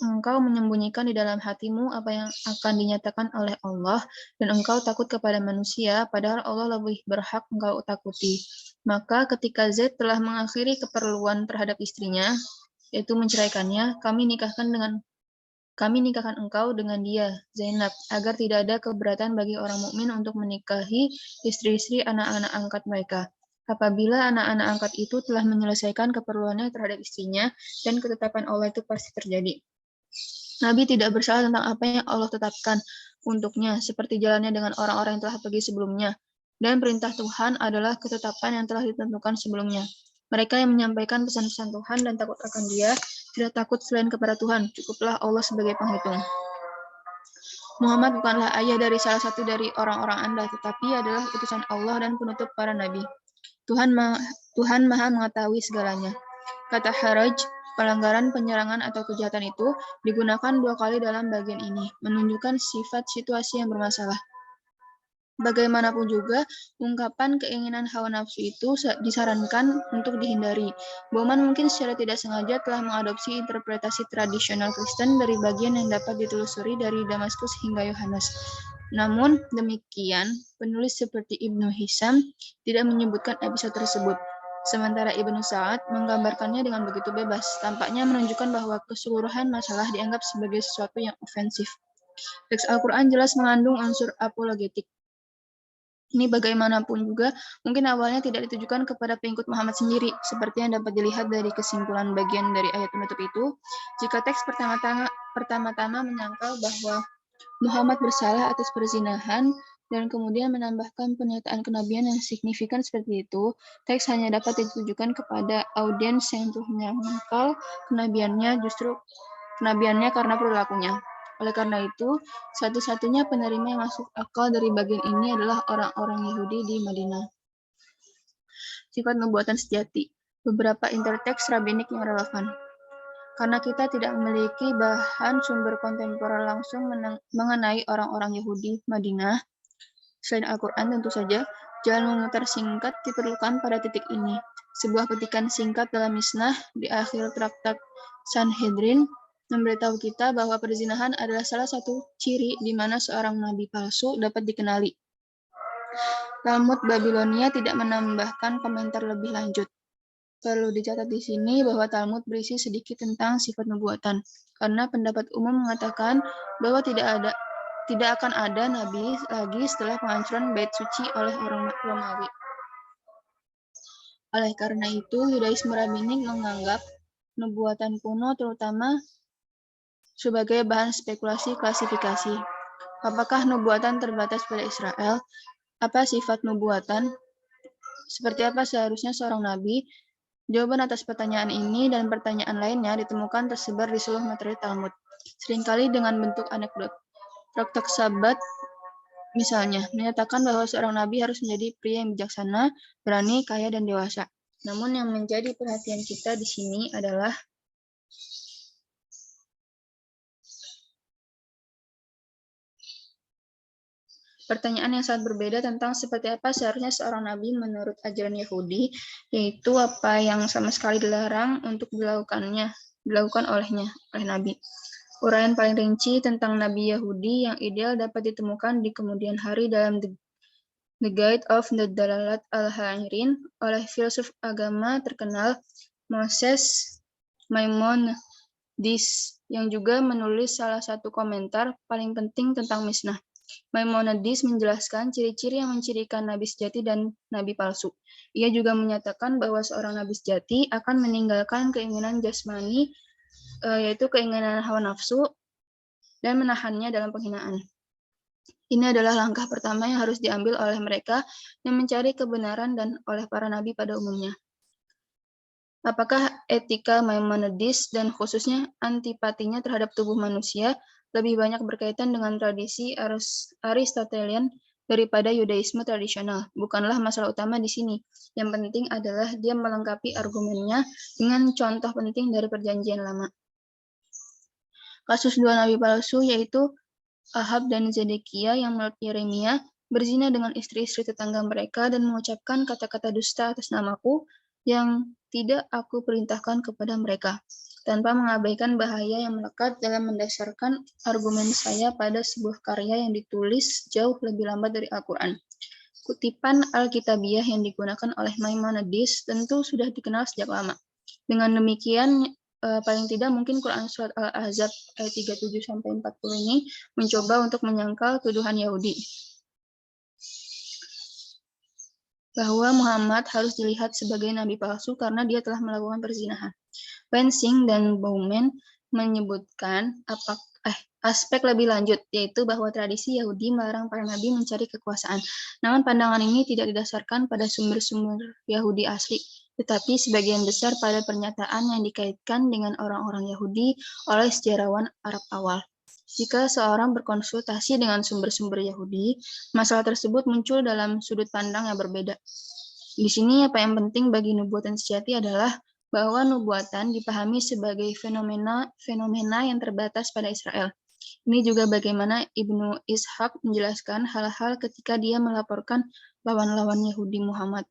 engkau menyembunyikan di dalam hatimu apa yang akan dinyatakan oleh Allah, dan engkau takut kepada manusia, padahal Allah lebih berhak engkau takuti. Maka ketika Zaid telah mengakhiri keperluan terhadap istrinya, yaitu menceraikannya, kami nikahkan engkau dengan dia, Zainab, agar tidak ada keberatan bagi orang mukmin untuk menikahi istri-istri anak-anak angkat mereka. Apabila anak-anak angkat itu telah menyelesaikan keperluannya terhadap istrinya, dan ketetapan Allah itu pasti terjadi. Nabi tidak bersalah tentang apa yang Allah tetapkan untuknya, seperti jalannya dengan orang-orang yang telah pergi sebelumnya. Dan perintah Tuhan adalah ketetapan yang telah ditentukan sebelumnya. Mereka yang menyampaikan pesan-pesan Tuhan dan takut akan Dia, tidak takut selain kepada Tuhan, cukuplah Allah sebagai penghitung. Muhammad bukanlah ayah dari salah satu dari orang-orang Anda, tetapi adalah utusan Allah dan penutup para nabi. Tuhan Maha mengetahui segalanya. Kata haraj, pelanggaran, penyerangan, atau kejahatan itu digunakan 2 kali dalam bagian ini, menunjukkan sifat situasi yang bermasalah. Bagaimanapun juga, ungkapan keinginan hawa nafsu itu disarankan untuk dihindari. Bauman mungkin secara tidak sengaja telah mengadopsi interpretasi tradisional Kristen dari bagian yang dapat ditelusuri dari Damaskus hingga Yohanes. Namun, demikian, penulis seperti Ibnu Hisham tidak menyebutkan episode tersebut. Sementara Ibnu Sa'ad menggambarkannya dengan begitu bebas, tampaknya menunjukkan bahwa keseluruhan masalah dianggap sebagai sesuatu yang ofensif. Teks Al-Quran jelas mengandung unsur apologetik. Ini bagaimanapun juga mungkin awalnya tidak ditujukan kepada pengikut Muhammad sendiri, seperti yang dapat dilihat dari kesimpulan bagian dari ayat penutup itu. Jika teks pertama-tama menyangkal bahwa Muhammad bersalah atas perzinahan dan kemudian menambahkan pernyataan kenabian yang signifikan seperti itu, teks hanya dapat ditujukan kepada audiens yang telah menyangkal kenabiannya karena perilakunya. Oleh karena itu, satu-satunya penerima yang masuk akal dari bagian ini adalah orang-orang Yahudi di Madinah. Sifat nubuatan sejati. Beberapa interteks rabbinik yang relevan. Karena kita tidak memiliki bahan sumber kontemporer langsung mengenai orang-orang Yahudi Madinah, selain Al-Quran tentu saja, jalan memutar singkat diperlukan pada titik ini. Sebuah petikan singkat dalam Misnah di akhir traktat Sanhedrin memberitahu kita bahwa perzinahan adalah salah satu ciri di mana seorang nabi palsu dapat dikenali. Talmud Babilonia tidak menambahkan komentar lebih lanjut. Perlu dicatat di sini bahwa Talmud berisi sedikit tentang sifat nubuatan, karena pendapat umum mengatakan bahwa tidak akan ada nabi lagi setelah penghancuran bait suci oleh orang Romawi. Oleh karena itu, Yudaisme rabbinik menganggap nubuatan kuno terutama sebagai bahan spekulasi klasifikasi. Apakah nubuatan terbatas pada Israel? Apa sifat nubuatan? Seperti apa seharusnya seorang nabi? Jawaban atas pertanyaan ini dan pertanyaan lainnya ditemukan tersebar di seluruh materi Talmud, seringkali dengan bentuk anekdot. Traktat Sabat, misalnya, menyatakan bahwa seorang nabi harus menjadi pria yang bijaksana, berani, kaya, dan dewasa. Namun yang menjadi perhatian kita di sini adalah pertanyaan yang sangat berbeda tentang seperti apa seharusnya seorang nabi menurut ajaran Yahudi, yaitu apa yang sama sekali dilarang untuk dilakukan oleh nabi. Uraian paling rinci tentang nabi Yahudi yang ideal dapat ditemukan di kemudian hari dalam The Guide of the Dalalat al-Hairin oleh filsuf agama terkenal Moses Maimonides, yang juga menulis salah satu komentar paling penting tentang Misnah. Maimonides menjelaskan ciri-ciri yang mencirikan nabi sejati dan nabi palsu. Ia juga menyatakan bahwa seorang nabi sejati akan meninggalkan keinginan jasmani, yaitu keinginan hawa nafsu, dan menahannya dalam penghinaan. Ini adalah langkah pertama yang harus diambil oleh mereka yang mencari kebenaran dan oleh para nabi pada umumnya. Apakah etika Maimonides dan khususnya antipatinya terhadap tubuh manusia lebih banyak berkaitan dengan tradisi Aristotelian daripada Yudaisme tradisional? Bukanlah masalah utama di sini. Yang penting adalah dia melengkapi argumennya dengan contoh penting dari Perjanjian Lama. Kasus 2 nabi palsu yaitu Ahab dan Zedekia yang menurut Yeremia berzina dengan istri-istri tetangga mereka dan mengucapkan kata-kata dusta atas namaku yang tidak aku perintahkan kepada mereka, tanpa mengabaikan bahaya yang melekat dalam mendasarkan argumen saya pada sebuah karya yang ditulis jauh lebih lambat dari Al-Quran. Kutipan Alkitabiah yang digunakan oleh Maimonides tentu sudah dikenal sejak lama. Dengan demikian, paling tidak mungkin Quran Surat Al-Ahzab ayat 37-40 ini mencoba untuk menyangkal tuduhan Yahudi bahwa Muhammad harus dilihat sebagai nabi palsu karena dia telah melakukan perzinahan. Wensing dan Bauman menyebutkan aspek lebih lanjut, yaitu bahwa tradisi Yahudi melarang para nabi mencari kekuasaan. Namun pandangan ini tidak didasarkan pada sumber-sumber Yahudi asli, tetapi sebagian besar pada pernyataan yang dikaitkan dengan orang-orang Yahudi oleh sejarawan Arab awal. Jika seorang berkonsultasi dengan sumber-sumber Yahudi, masalah tersebut muncul dalam sudut pandang yang berbeda. Di sini apa yang penting bagi nubuatan sejati adalah bahwa nubuatan dipahami sebagai fenomena yang terbatas pada Israel. Ini juga bagaimana Ibnu Ishaq menjelaskan hal-hal ketika dia melaporkan lawan-lawan Yahudi. Muhammad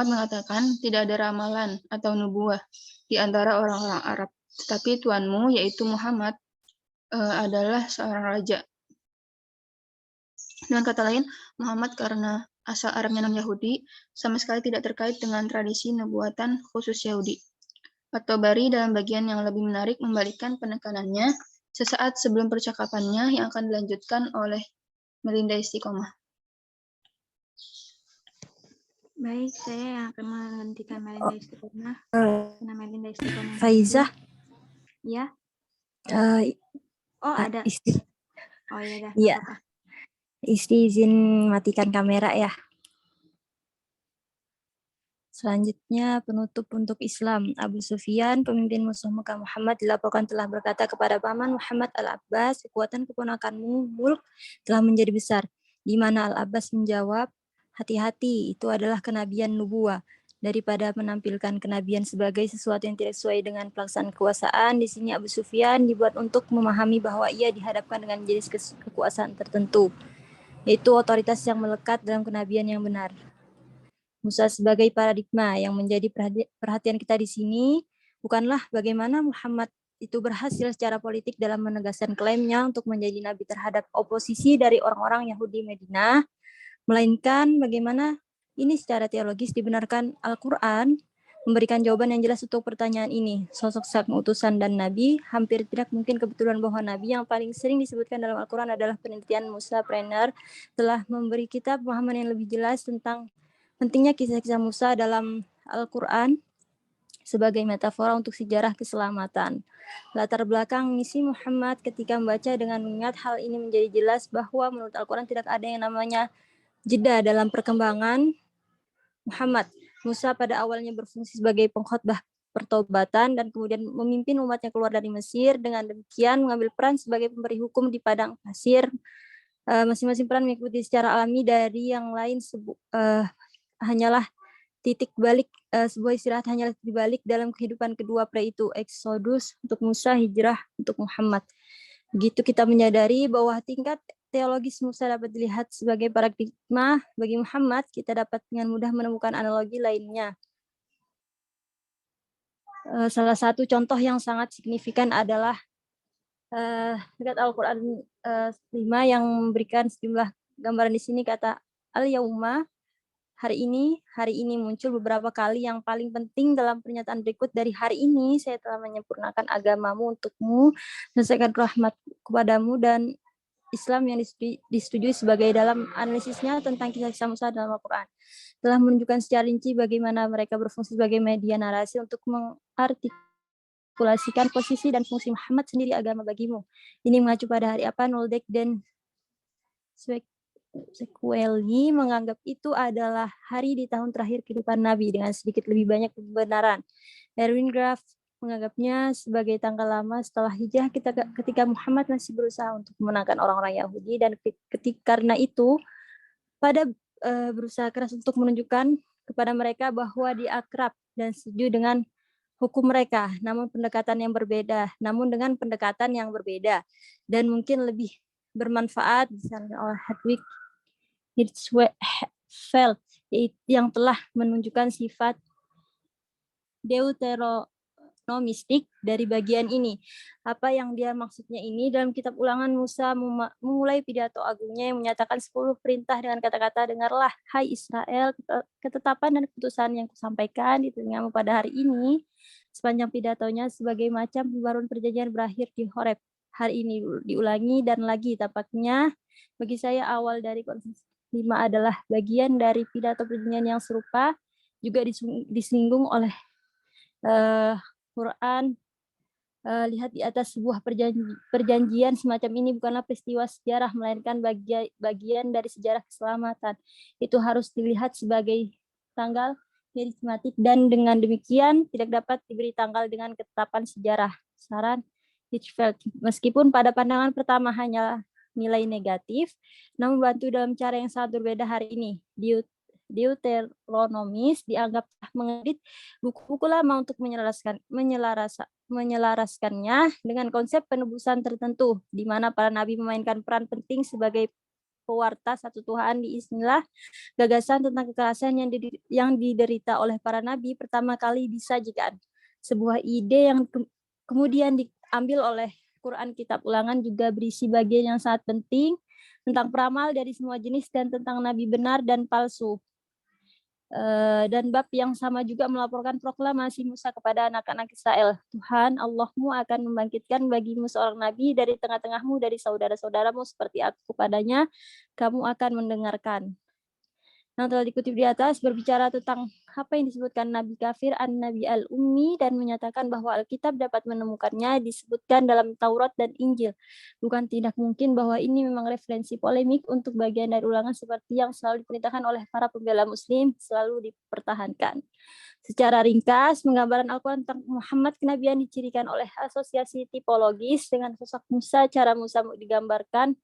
mengatakan tidak ada ramalan atau nubuah di antara orang-orang Arab, tetapi Tuanmu yaitu Muhammad adalah seorang raja. Dengan kata lain, Muhammad karena asal Arabnya non-Yahudi sama sekali tidak terkait dengan tradisi nubuatan khusus Yahudi. At-Tabari dalam bagian yang lebih menarik membalikkan penekanannya sesaat sebelum percakapannya yang akan dilanjutkan oleh Melinda Istiqomah. Baik, saya yang akan menghentikan Melinda Istiqomah. Karena Melinda Istiqomah. Faizah, Ya. eh, Oh, ada. Isti, Oh, ya dah. Iya. Apa-apa. Isti izin matikan kamera ya. Selanjutnya penutup untuk Islam. Abu Sufyan, pemimpin musuh Mekah Muhammad, dilaporkan telah berkata kepada paman Muhammad Al-Abbas, kekuatan keponakanmu Mulk telah menjadi besar. Di mana Al-Abbas menjawab, hati-hati, itu adalah kenabian nubuah. Daripada menampilkan kenabian sebagai sesuatu yang tidak sesuai dengan pelaksanaan kekuasaan, di sini Abu Sufyan dibuat untuk memahami bahwa ia dihadapkan dengan jenis kekuasaan tertentu, yaitu otoritas yang melekat dalam kenabian yang benar. Musa sebagai paradigma yang menjadi perhatian kita di sini bukanlah bagaimana Muhammad itu berhasil secara politik dalam menegaskan klaimnya untuk menjadi nabi terhadap oposisi dari orang-orang Yahudi Madinah, melainkan bagaimana ini secara teologis dibenarkan Al-Quran memberikan jawaban yang jelas untuk pertanyaan ini. Sosok sang utusan dan nabi, hampir tidak mungkin kebetulan bahwa nabi yang paling sering disebutkan dalam Al-Quran adalah penelitian Musa Brenner telah memberi kita pemahaman yang lebih jelas tentang pentingnya kisah-kisah Musa dalam Al-Quran sebagai metafora untuk sejarah keselamatan. Latar belakang misi Muhammad ketika membaca dengan mengingat hal ini menjadi jelas bahwa menurut Al-Quran tidak ada yang namanya jeda dalam perkembangan Muhammad. Musa pada awalnya berfungsi sebagai pengkhotbah pertobatan dan kemudian memimpin umatnya keluar dari Mesir. Dengan demikian mengambil peran sebagai pemberi hukum di padang pasir. Masing-masing peran mengikuti secara alami dari yang lain hanyalah titik balik, sebuah istirahat hanyalah titik balik dalam kehidupan kedua pria itu, Exodus untuk Musa, hijrah untuk Muhammad. Begitu kita menyadari bahwa tingkat teologis Musa dapat dilihat sebagai paradigma bagi Muhammad, kita dapat dengan mudah menemukan analogi lainnya. Salah satu contoh yang sangat signifikan adalah dekat Al-Quran 5 yang memberikan sejumlah gambaran di sini kata al-yauma, hari ini muncul beberapa kali yang paling penting dalam pernyataan berikut. Dari hari ini saya telah menyempurnakan agamamu untukmu, selesaikan rahmat kepadamu, dan Islam yang disetujui sebagai dalam analisisnya tentang kisah-kisah Musa dalam Al-Quran telah menunjukkan secara rinci bagaimana mereka berfungsi sebagai media narasi untuk mengartikulasikan posisi dan fungsi Muhammad sendiri agama bagimu. Ini mengacu pada hari apa Noldek dan Sequelny menganggap itu adalah hari di tahun terakhir kehidupan Nabi dengan sedikit lebih banyak kebenaran. Erwin Graf menganggapnya sebagai tanggal lama setelah hijrah ketika Muhammad masih berusaha untuk memenangkan orang-orang Yahudi, dan karena itu pada berusaha keras untuk menunjukkan kepada mereka bahwa dia akrab dan setuju dengan hukum mereka, namun dengan pendekatan yang berbeda dan mungkin lebih bermanfaat, misalnya oleh Hedwig Hirschfeld yang telah menunjukkan sifat deuteronomistik dari bagian ini. Apa yang dia maksudnya ini? Dalam kitab Ulangan, Musa memulai pidato agungnya yang menyatakan 10 perintah dengan kata-kata, dengarlah hai Israel, ketetapan dan keputusan yang kusampaikan di telingamu pada hari ini. Sepanjang pidatonya sebagai macam pembaruan perjanjian berakhir di Horeb. Hari ini diulangi dan lagi, tampaknya bagi saya awal dari konsensus 5 adalah bagian dari pidato perjanjian yang serupa, juga disinggung oleh Quran. Lihat di atas, sebuah perjanjian semacam ini bukanlah peristiwa sejarah, melainkan bagian dari sejarah keselamatan. Itu harus dilihat sebagai tanggal karismatik, dan dengan demikian tidak dapat diberi tanggal dengan ketetapan sejarah. Saran Hirschfeld, meskipun pada pandangan pertama hanyalah nilai negatif, namun membantu dalam cara yang sangat berbeda hari ini. Deuteronomis dianggap mengedit buku-buku lama untuk menyelaraskannya dengan konsep penebusan tertentu, di mana para nabi memainkan peran penting sebagai pewarta satu Tuhan. Di inilah gagasan tentang kekerasan yang diderita oleh para nabi pertama kali disajikan. Sebuah ide yang kemudian diambil oleh Quran Kitab Ulangan juga berisi bagian yang sangat penting tentang peramal dari semua jenis dan tentang nabi benar dan palsu. Dan bab yang sama juga melaporkan proklamasi Musa kepada anak-anak Israel. Tuhan Allahmu akan membangkitkan bagimu seorang nabi dari tengah-tengahmu, dari saudara-saudaramu seperti aku padanya, kamu akan mendengarkan. Yang telah dikutip di atas berbicara tentang apa yang disebutkan Nabi kafir An-Nabi Al-Ummi dan menyatakan bahwa Alkitab dapat menemukannya disebutkan dalam Taurat dan Injil. Bukan tidak mungkin bahwa ini memang referensi polemik untuk bagian dari Ulangan seperti yang selalu diperintahkan oleh para pembela Muslim selalu dipertahankan. Secara ringkas, penggambaran Al-Quran tentang Muhammad kenabian dicirikan oleh asosiasi tipologis dengan sosok Musa. Cara Musa digambarkan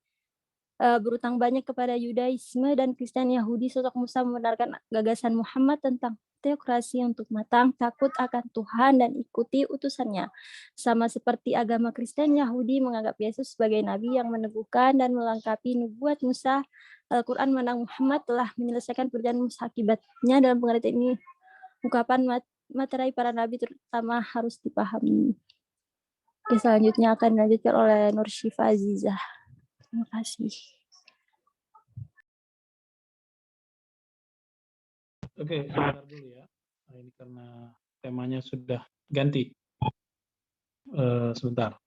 berutang banyak kepada Yudaisme dan Kristen Yahudi. Sosok Musa membenarkan gagasan Muhammad tentang teokrasi untuk matang, takut akan Tuhan, dan ikuti utusannya. Sama seperti agama Kristen, Yahudi menganggap Yesus sebagai nabi yang meneguhkan dan melengkapi nubuat Musa. Al-Quran menang Muhammad telah menyelesaikan perjalanan Musa. Akibatnya dalam pengertian ini, ungkapan materai para nabi terutama harus dipahami. Oke, selanjutnya akan dilanjutkan oleh Nur Syifa Azizah. Terima kasih. Oke, sebentar dulu ya. Nah, ini karena temanya sudah ganti. Sebentar.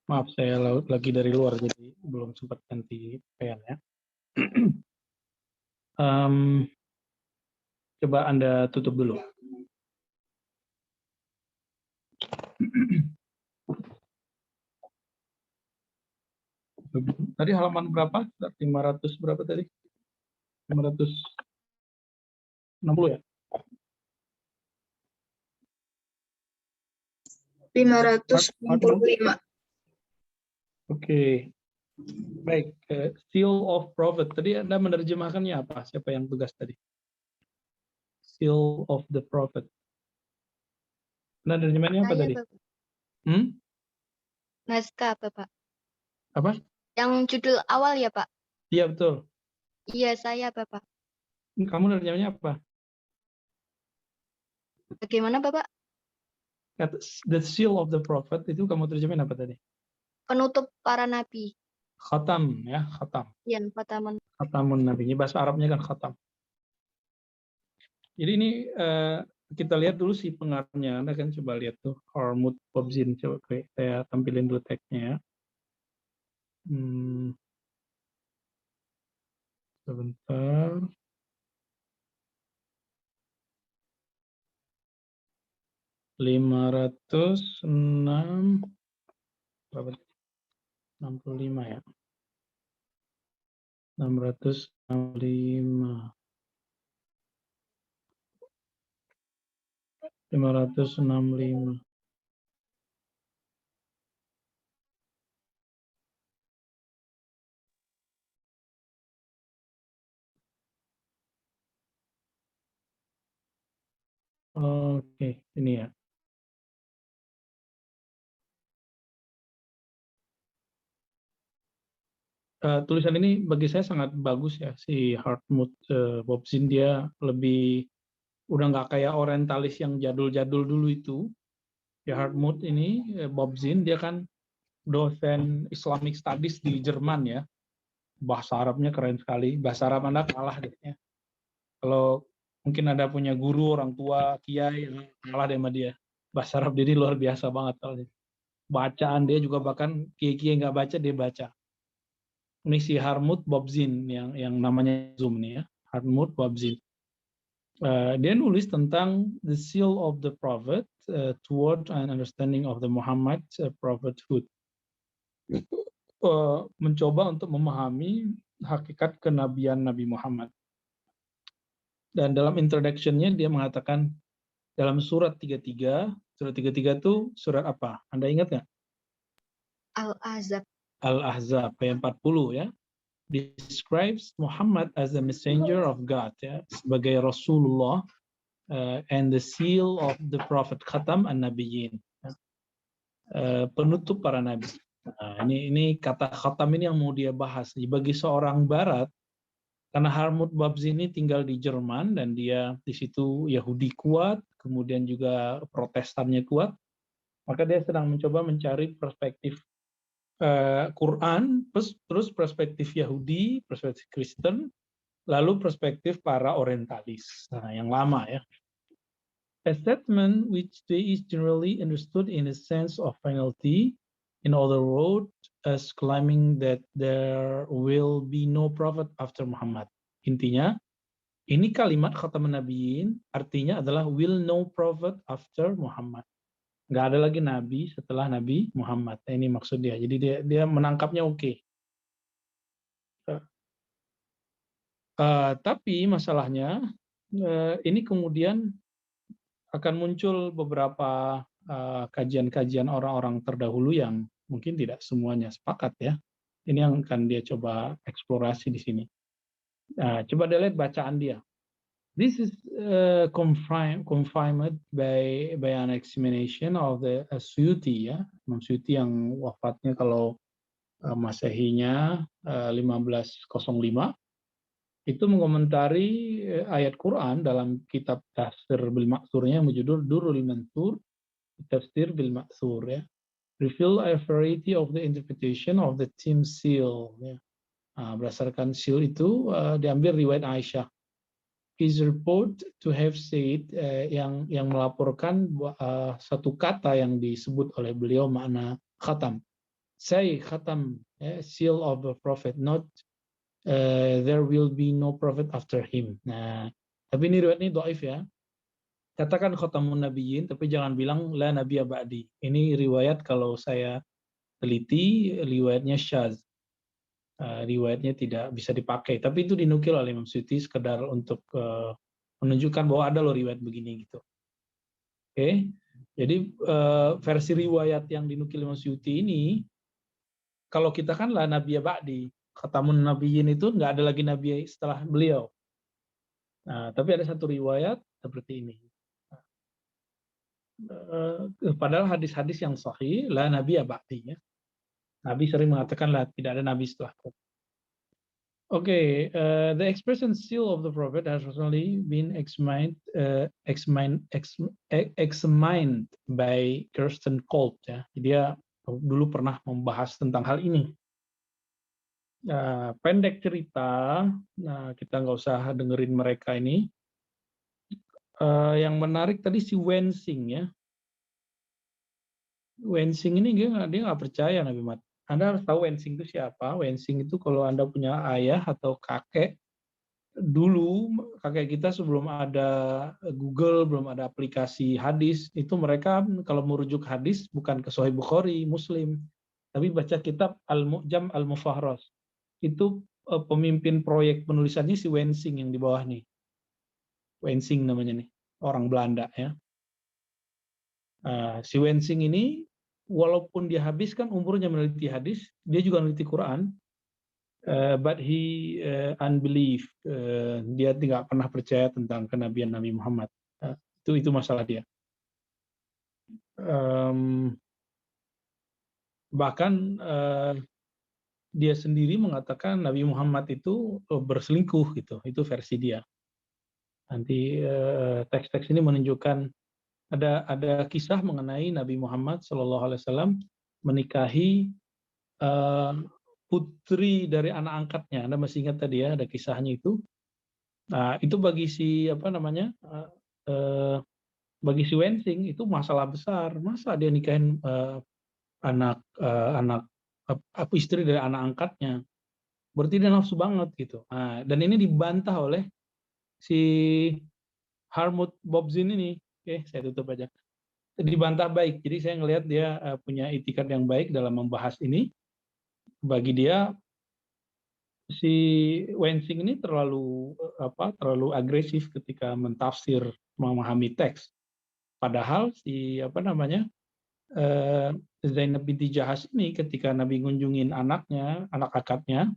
Maaf, saya lagi dari luar, jadi belum sempat ganti pakaian ya. Coba Anda tutup dulu. Tadi halaman berapa? 500 berapa tadi? 560 ya? 565. Oke. Baik, seal of prophet. Tadi Anda menerjemahkannya apa? Siapa yang tugas tadi? Seal of the prophet. Anda menerjemahkannya apa Saya, tadi? Bapak. Naskah, Bapak. Apa? Yang judul awal ya, Pak? Iya, betul. Iya, saya, Bapak. Kamu menerjemahnya apa? Bagaimana, Bapak? The seal of the prophet itu kamu terjemahin apa tadi? Penutup para nabi. Khatam ya, khatam. Iya, khatamun. Khatamun nabi. Ini bahasa Arabnya kan khatam. Jadi ini kita lihat dulu si pengarangnya. Anda kan coba lihat tuh Harmut Bobzin. Coba saya tampilin dulu teksnya ya. Sebentar. Berapa? 65 ya. 665. 565. Oke, ini ya. Tulisan ini bagi saya sangat bagus ya, si Hartmut Bobzin. Dia lebih udah nggak kayak orientalis yang jadul-jadul dulu itu. Ya Hartmut ini Bobzin dia kan dosen Islamic Studies di Jerman ya. Bahasa Arabnya keren sekali. Bahasa Arab Anda kalah deh ya. Kalau mungkin Anda punya guru, orang tua, kiai, kalah deh sama dia. Bahasa Arab jadi luar biasa banget soalnya. Bacaan dia juga bahkan kiai-kiai nggak baca dia baca. Ini si Hartmut Bobzin yang namanya Zoom nih ya, Hartmut Bobzin. Dia nulis tentang the seal of the prophet toward an understanding of the Muhammad prophethood. Mencoba untuk memahami hakikat kenabian Nabi Muhammad. Dan dalam introduction-nya dia mengatakan dalam surat 33 itu surat apa? Anda ingat nggak? Al-Ahzab. Al-Ahzab ayat 40 ya, describes Muhammad as the messenger of God ya, sebagai Rasulullah and the seal of the Prophet, Khatam an-Nabiyyin, penutup para nabi. Nah, ini kata khatam ini yang mau dia bahas. Bagi seorang Barat, karena Helmut Babs ini tinggal di Jerman dan dia di situ Yahudi kuat, kemudian juga Protestannya kuat, maka dia sedang mencoba mencari perspektif Quran, terus perspektif Yahudi, perspektif Kristen, lalu perspektif para Orientalis, nah, yang lama ya. A statement which is generally understood in a sense of finality, in other words, as claiming that there will be no prophet after Muhammad. Intinya, ini kalimat khatamun nabiyyin artinya adalah will no prophet after Muhammad. Nggak ada lagi nabi setelah Nabi Muhammad. Ini maksud dia. Jadi dia menangkapnya oke. Tapi masalahnya ini kemudian akan muncul beberapa kajian-kajian orang-orang terdahulu yang mungkin tidak semuanya sepakat ya. Ini yang akan dia coba eksplorasi di sini. Coba dia lihat bacaan dia. This is confirmed by an examination of the Suyuti ya, Imam Suyuti yang wafatnya kalau Masehinya 1505, itu mengomentari ayat Quran dalam kitab Tafsir bil Ma'thurnya yang berjudul Durrul Mansur, Tafsir bil Ma'thur ya. Reveal a variety of the interpretation of the theme seal ya. Berdasarkan seal itu diambil riwayat Aisyah. Is report to have said yang melaporkan satu kata yang disebut oleh beliau makna khatam. Say khatam, seal of a prophet, not there will be no prophet after him. Nah, tapi ini riwayat ini dhaif ya. Katakan khatamun nabiyyin, tapi jangan bilang la nabiyya ba'di. Ini riwayat kalau saya teliti riwayatnya syadz. Riwayatnya tidak bisa dipakai, tapi itu dinukil oleh Imam Suyuti sekedar untuk menunjukkan bahwa ada loh riwayat begini gitu. Oke, jadi versi riwayat yang dinukil Imam Suyuti ini, kalau kita kan lah Nabi Ba'di, khatamun nabiyyin itu nggak ada lagi nabi setelah beliau. Nah, tapi ada satu riwayat seperti ini. Padahal hadis-hadis yang sahih la Nabi Ba'di ya. Nabi sering mengatakan lah tidak ada nabi setelahku. Okay, the expression seal of the prophet has recently been examined by Kirsten Kolb ya. Dia dulu pernah membahas tentang hal ini. Pendek cerita, nah kita nggak usah dengerin mereka ini. Yang menarik tadi si Wensing ya. Wensing ini dia nggak percaya Nabi Muhammad. Anda harus tahu Wensing itu siapa. Wensing itu kalau Anda punya ayah atau kakek, dulu kakek kita sebelum ada Google, belum ada aplikasi hadis, itu mereka kalau merujuk hadis bukan ke Sahih Bukhari, Muslim, tapi baca kitab Al-Mu'jam Al-Mufahras. Itu pemimpin proyek penulisannya si Wensing yang di bawah nih. Wensing namanya nih, orang Belanda ya. Si Wensing ini walaupun dia habiskan umurnya meneliti hadis, dia juga meneliti Quran, but he unbelief, dia tidak pernah percaya tentang kenabian Nabi Muhammad. Itu masalah dia. Bahkan dia sendiri mengatakan Nabi Muhammad itu berselingkuh gitu, itu versi dia. Nanti teks-teks ini menunjukkan ada kisah mengenai Nabi Muhammad SAW menikahi putri dari anak angkatnya. Anda masih ingat tadi ya ada kisahnya itu. Nah itu bagi si bagi si Wensing itu masalah besar. Masa dia nikahin anak istri dari anak angkatnya? Berarti dia nafsu banget gitu. Nah, dan ini dibantah oleh si Helmut Bobzin ini. Oke, saya tutup aja. Dibantah baik. Jadi saya ngelihat dia punya itikat yang baik dalam membahas ini. Bagi dia si Wensing ini terlalu agresif ketika mentafsir, memahami teks. Padahal si Zainab binti Jahash ini ketika Nabi ngunjungin anaknya, anak akadnya,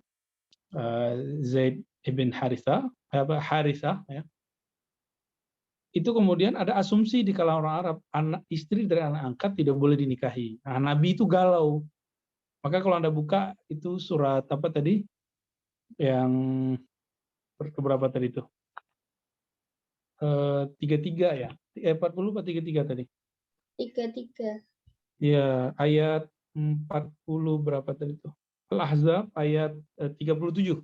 Zaid ibn Harithah, ya, itu kemudian ada asumsi di kalangan orang Arab, anak istri dari anak angkat tidak boleh dinikahi. Nah, Nabi itu galau. Maka kalau Anda buka itu surat apa tadi? Yang berapa tadi itu? 33 ya? 40 atau 33 tadi? 33. Ya, ayat 40 berapa tadi itu? Al-Ahzab ayat 37.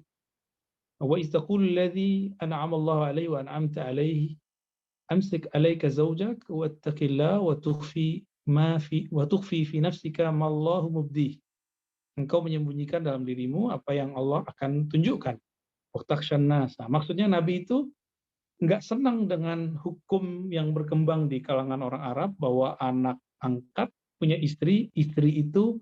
Wa istaqul ladzi an'ama Allahu alaihi wa an'amta alaihi amsik alaika zawjak wattaqillah wa tukhfi fi nafsika ma Allahu mubdih. Engkau menyembunyikan dalam dirimu apa yang Allah akan tunjukkan. Wakhtakshan nas. Maksudnya Nabi itu nggak senang dengan hukum yang berkembang di kalangan orang Arab bahwa anak angkat punya istri, istri itu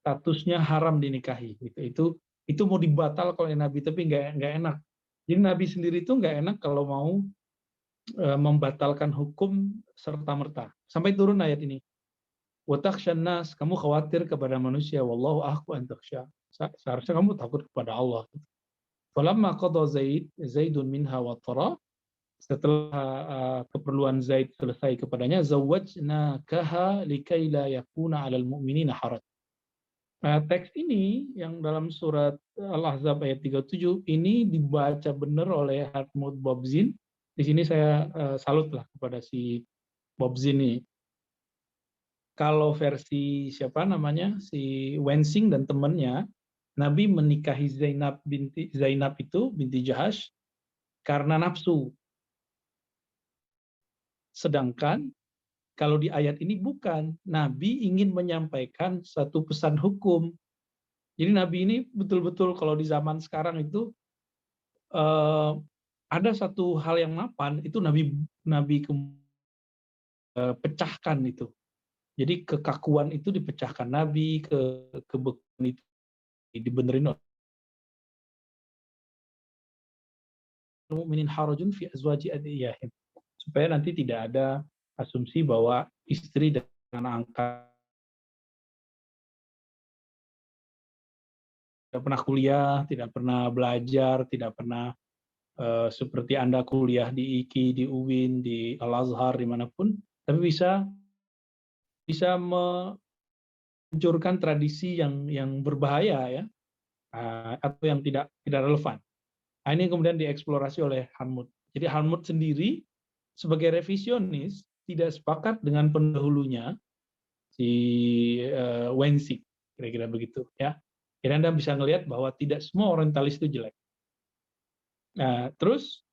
statusnya haram dinikahi. Itu mau dibatal oleh Nabi, tapi nggak enak. Jadi Nabi sendiri itu nggak enak kalau mau membatalkan hukum serta-merta. Sampai turun ayat ini. Watakhshan nas, kamu khawatir kepada manusia, wallahu ahqqu an takhsha. Seharusnya kamu takut kepada Allah. Falamma qada Zaidun minha watara, setelah keperluan Zaid selesai kepadanya, zawwajnakaha likai la yakuna 'alal mu'minina haraj. Teks ini yang dalam surat Al-Ahzab ayat 37 ini dibaca benar oleh Hartmut Bobzin. Di sini saya salut lah kepada si Bobzin ini. Kalau versi siapa namanya, si Wensing dan temannya, Nabi menikahi Zainab itu binti Jahash karena nafsu. Sedangkan kalau di ayat ini bukan, Nabi ingin menyampaikan satu pesan hukum. Jadi Nabi ini betul-betul kalau di zaman sekarang itu ada satu hal yang mapan, itu Nabi pecahkan itu. Jadi kekakuan itu dipecahkan, Nabi kebekuan itu dibenerin oleh mu'minin harajun fi azwaji adiyahim, supaya nanti tidak ada asumsi bahwa istri dan anak angkat tidak pernah kuliah, tidak pernah belajar, tidak pernah seperti Anda kuliah di IKI, di UIN, di Al-Azhar, dimanapun, tapi bisa mencurkan tradisi yang berbahaya ya, atau yang tidak relevan. Nah, ini kemudian dieksplorasi oleh Hartmut. Jadi Hartmut sendiri sebagai revisionis tidak sepakat dengan pendahulunya si Wensing, kira-kira begitu ya. Jadi Anda bisa melihat bahwa tidak semua orientalis itu jelek. Nah, terus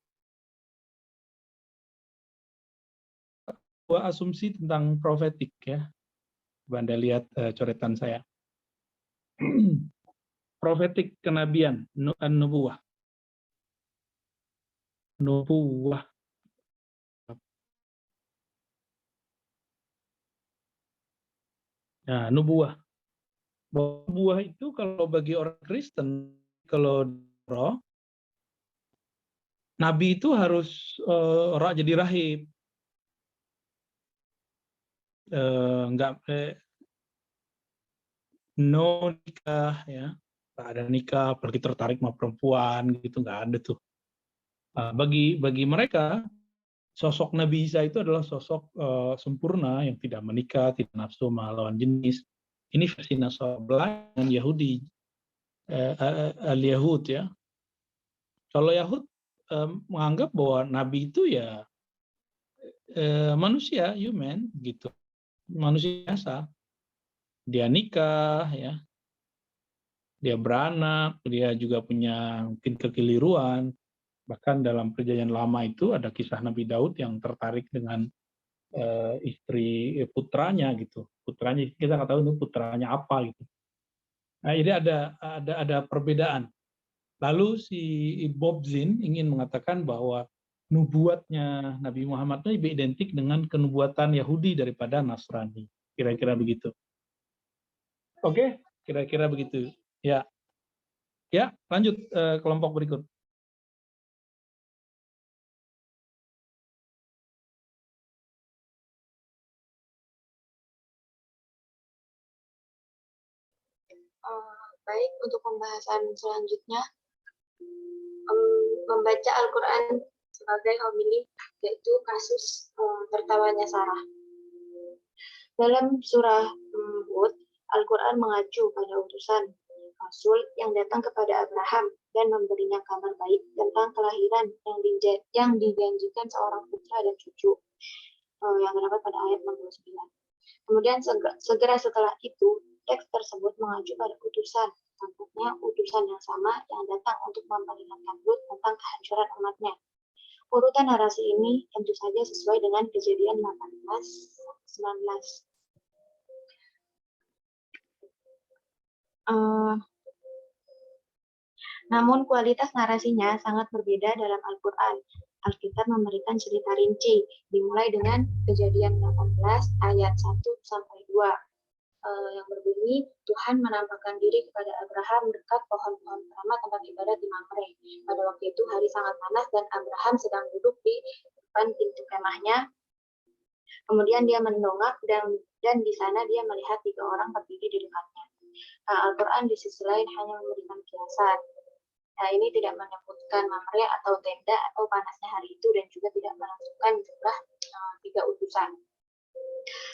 dua asumsi tentang profetik ya. Anda lihat coretan saya. Profetik kenabian, nubuwah. Nubuwah. Nah, nubuwah. Nubuwah itu kalau bagi orang Kristen, kalau roh, Nabi itu harus jadi rahib. No nikah ya, nggak ada nikah, pergi tertarik sama perempuan gitu, nggak ada tuh. Bagi mereka sosok Nabi Isa itu adalah sosok sempurna yang tidak menikah, tidak nafsu sama lawan jenis. Ini versi Nasrani dan Yahudi, al-Yahud ya. Kalau Yahud menganggap bahwa Nabi itu ya manusia, human gitu, manusia biasa. Dia nikah ya, dia beranak, dia juga punya mungkin kekeliruan. Bahkan dalam perjanjian lama itu ada kisah Nabi Daud yang tertarik dengan istri putranya gitu. Putranya kita nggak tahu itu putranya apa gitu. Nah, jadi ada perbedaan. Lalu si Bobzin ingin mengatakan bahwa nubuatnya Nabi Muhammad itu lebih identik dengan kenubuatan Yahudi daripada Nasrani. Kira-kira begitu. Oke, kira-kira begitu. Ya, lanjut kelompok berikut. Baik, untuk pembahasan selanjutnya, membaca Al-Quran sebagai homili, yaitu kasus tertawanya Sarah. Dalam surah Hud, Al-Quran mengacu pada utusan Rasul yang datang kepada Abraham dan memberinya kabar baik tentang kelahiran yang dijanjikan seorang putra dan cucu, yang terdapat pada ayat 69. Kemudian segera setelah itu, teks tersebut mengacu pada utusan, tampaknya utusan yang sama yang datang untuk memperingatkan Lut tentang kehancuran umatnya. Urutan narasi ini tentu saja sesuai dengan Kejadian 18-19. Namun kualitas narasinya sangat berbeda dalam Al-Quran. Alkitab memberikan cerita rinci, dimulai dengan Kejadian 18 ayat 1-2. Yang berbunyi, Tuhan menampakkan diri kepada Abraham dekat pohon-pohon keramat tempat ibadat di Mamre. Pada waktu itu hari sangat panas dan Abraham sedang duduk di depan pintu kemahnya. Kemudian dia mendongak dan di sana dia melihat 3 orang berdiri di dekatnya. Nah, Al-Quran di sisi lain hanya memberikan kiasan. Nah, ini tidak menyebutkan Mamre atau tenda atau panasnya hari itu dan juga tidak menentukan jumlah 3 utusan.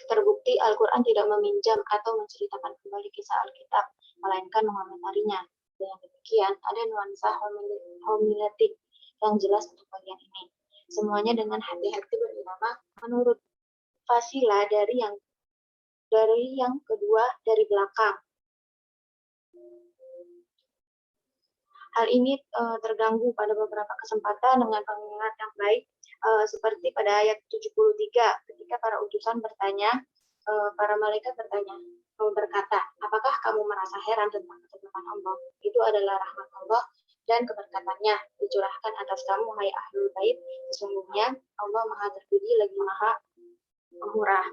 Terbukti Al-Quran tidak meminjam atau menceritakan kembali kisah Alkitab, melainkan mengomentarinya. Dengan demikian, ada nuansa homiletik yang jelas untuk bagian ini. Semuanya dengan hati-hati berirama menurut fasilah dari yang kedua dari belakang. Hal ini terganggu pada beberapa kesempatan dengan pengingat yang baik, seperti pada ayat 73 ketika para utusan bertanya, para malaikat berkata, apakah kamu merasa heran tentang ketetapan Allah? Itu adalah rahmat Allah dan keberkatannya dicurahkan atas kamu, hai ahlul bait. Sesungguhnya Allah Maha Terpuji lagi Maha Pemurah.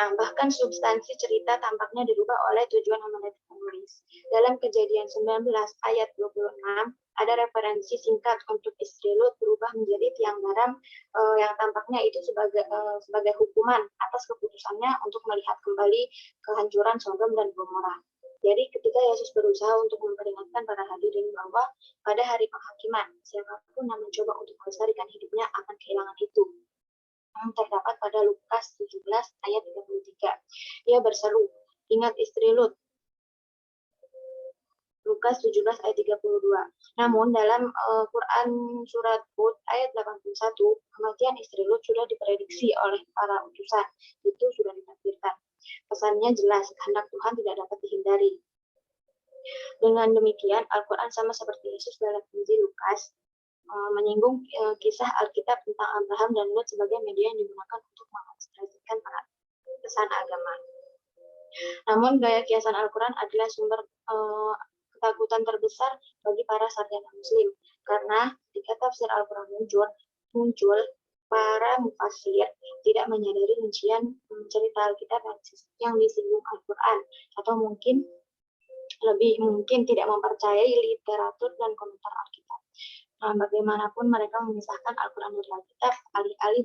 Nah, bahkan substansi cerita tampaknya dirubah oleh tujuan homiletik penulis. Dalam Kejadian 19 ayat 26, ada referensi singkat untuk istri Lut berubah menjadi tiang garam yang tampaknya itu sebagai hukuman atas keputusannya untuk melihat kembali kehancuran Sodom dan Gomora. Jadi ketika Yesus berusaha untuk memperingatkan para hadirin bahwa pada hari penghakiman, siapapun yang mencoba untuk melestarikan hidupnya akan kehilangan itu. Yang terdapat pada Lukas 17 ayat 33. Ia berseru, ingat istri Lut. Lukas 17 ayat 32. Namun dalam Quran surat Hud ayat 81, kematian istri Lut sudah diprediksi oleh para utusan. Itu sudah ditakdirkan. Pesannya jelas, kehendak Tuhan tidak dapat dihindari. Dengan demikian, Al-Quran sama seperti Yesus dalam Injil Lukas, menyinggung kisah Alkitab tentang Abraham dan Lut sebagai media yang digunakan untuk mengekspresikan pesan agama. Namun gaya kiasan Al-Quran adalah sumber ketakutan terbesar bagi para sarjana Muslim, karena ketika tafsir Al-Quran muncul, para mufassir tidak menyadari rincian cerita Alkitab yang disinggung Al-Quran, atau lebih mungkin tidak mempercayai literatur dan komentar Alkitab. Nah, bagaimanapun mereka memisahkan Al-Quran dari Alkitab, alih-alih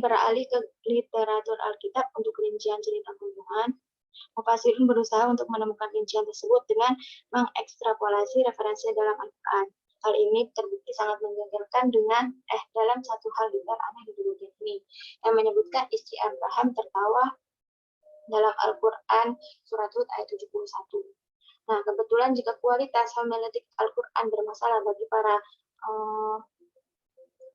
beralih ke literatur Alkitab untuk rincian cerita pembunuhan. Mufassirin berusaha untuk menemukan rincian tersebut dengan mengekstrapolasi referensi dalam Al-Quran. Hal ini terbukti sangat menggagalkan dalam satu hal detail aneh di bagian ini, yang menyebutkan istri Abraham tertawa dalam Al-Quran surat Hud ayat 71. Nah, kebetulan jika kualitas homiletik Al-Quran bermasalah bagi para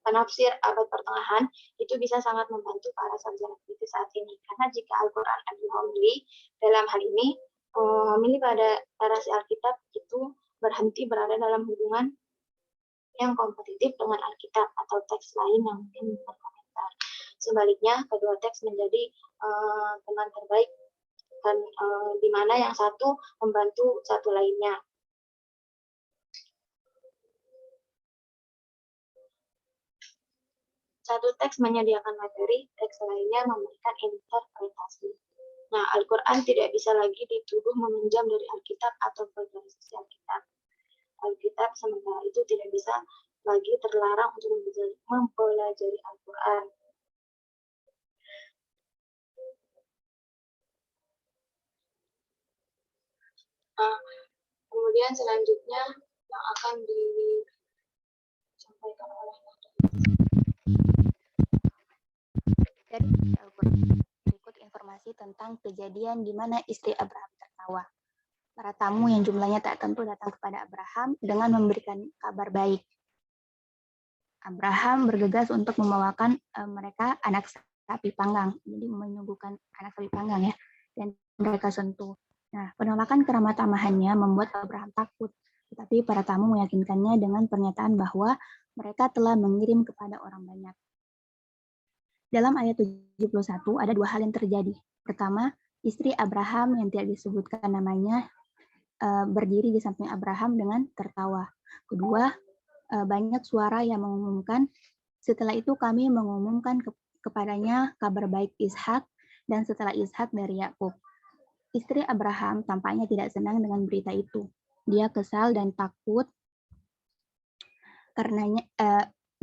penafsir abad pertengahan, itu bisa sangat membantu para sarjana kritis saat ini. Karena jika Al-Quran adalah homili, dalam hal ini, homili pada narasi Alkitab itu berada dalam hubungan yang kompetitif dengan Alkitab atau teks lain yang mungkin berkomentar. Sebaliknya, kedua teks menjadi teman terbaik, dan di mana yang satu membantu satu lainnya. Satu teks menyediakan materi, teks lainnya memberikan interpretasi. Nah, Al-Quran tidak bisa lagi dituduh meminjam dari Alkitab atau vulgarisasi Alkitab. Alkitab sementara itu tidak bisa lagi terlarang untuk mempelajari Al-Quran. Kemudian selanjutnya yang akan disampaikan oleh dari Al-Quran. Berikut informasi tentang kejadian di mana istri Abraham tertawa. Para tamu yang jumlahnya tak tentu datang kepada Abraham dengan memberikan kabar baik. Abraham bergegas untuk membawakan mereka anak sapi panggang. Jadi menyuguhkan anak sapi panggang ya. Dan mereka sentuh. Nah, penolakan keramat tamahannya membuat Abraham takut. Tetapi para tamu meyakinkannya dengan pernyataan bahwa mereka telah mengirim kepada orang banyak. Dalam ayat 71 ada dua hal yang terjadi. Pertama, istri Abraham yang tidak disebutkan namanya berdiri di samping Abraham dengan tertawa. Kedua, banyak suara yang mengumumkan, setelah itu kami mengumumkan kepadanya kabar baik Ishak, dan setelah Ishak dari Yakub. Istri Abraham tampaknya tidak senang dengan berita itu. Dia kesal dan takut karenanya,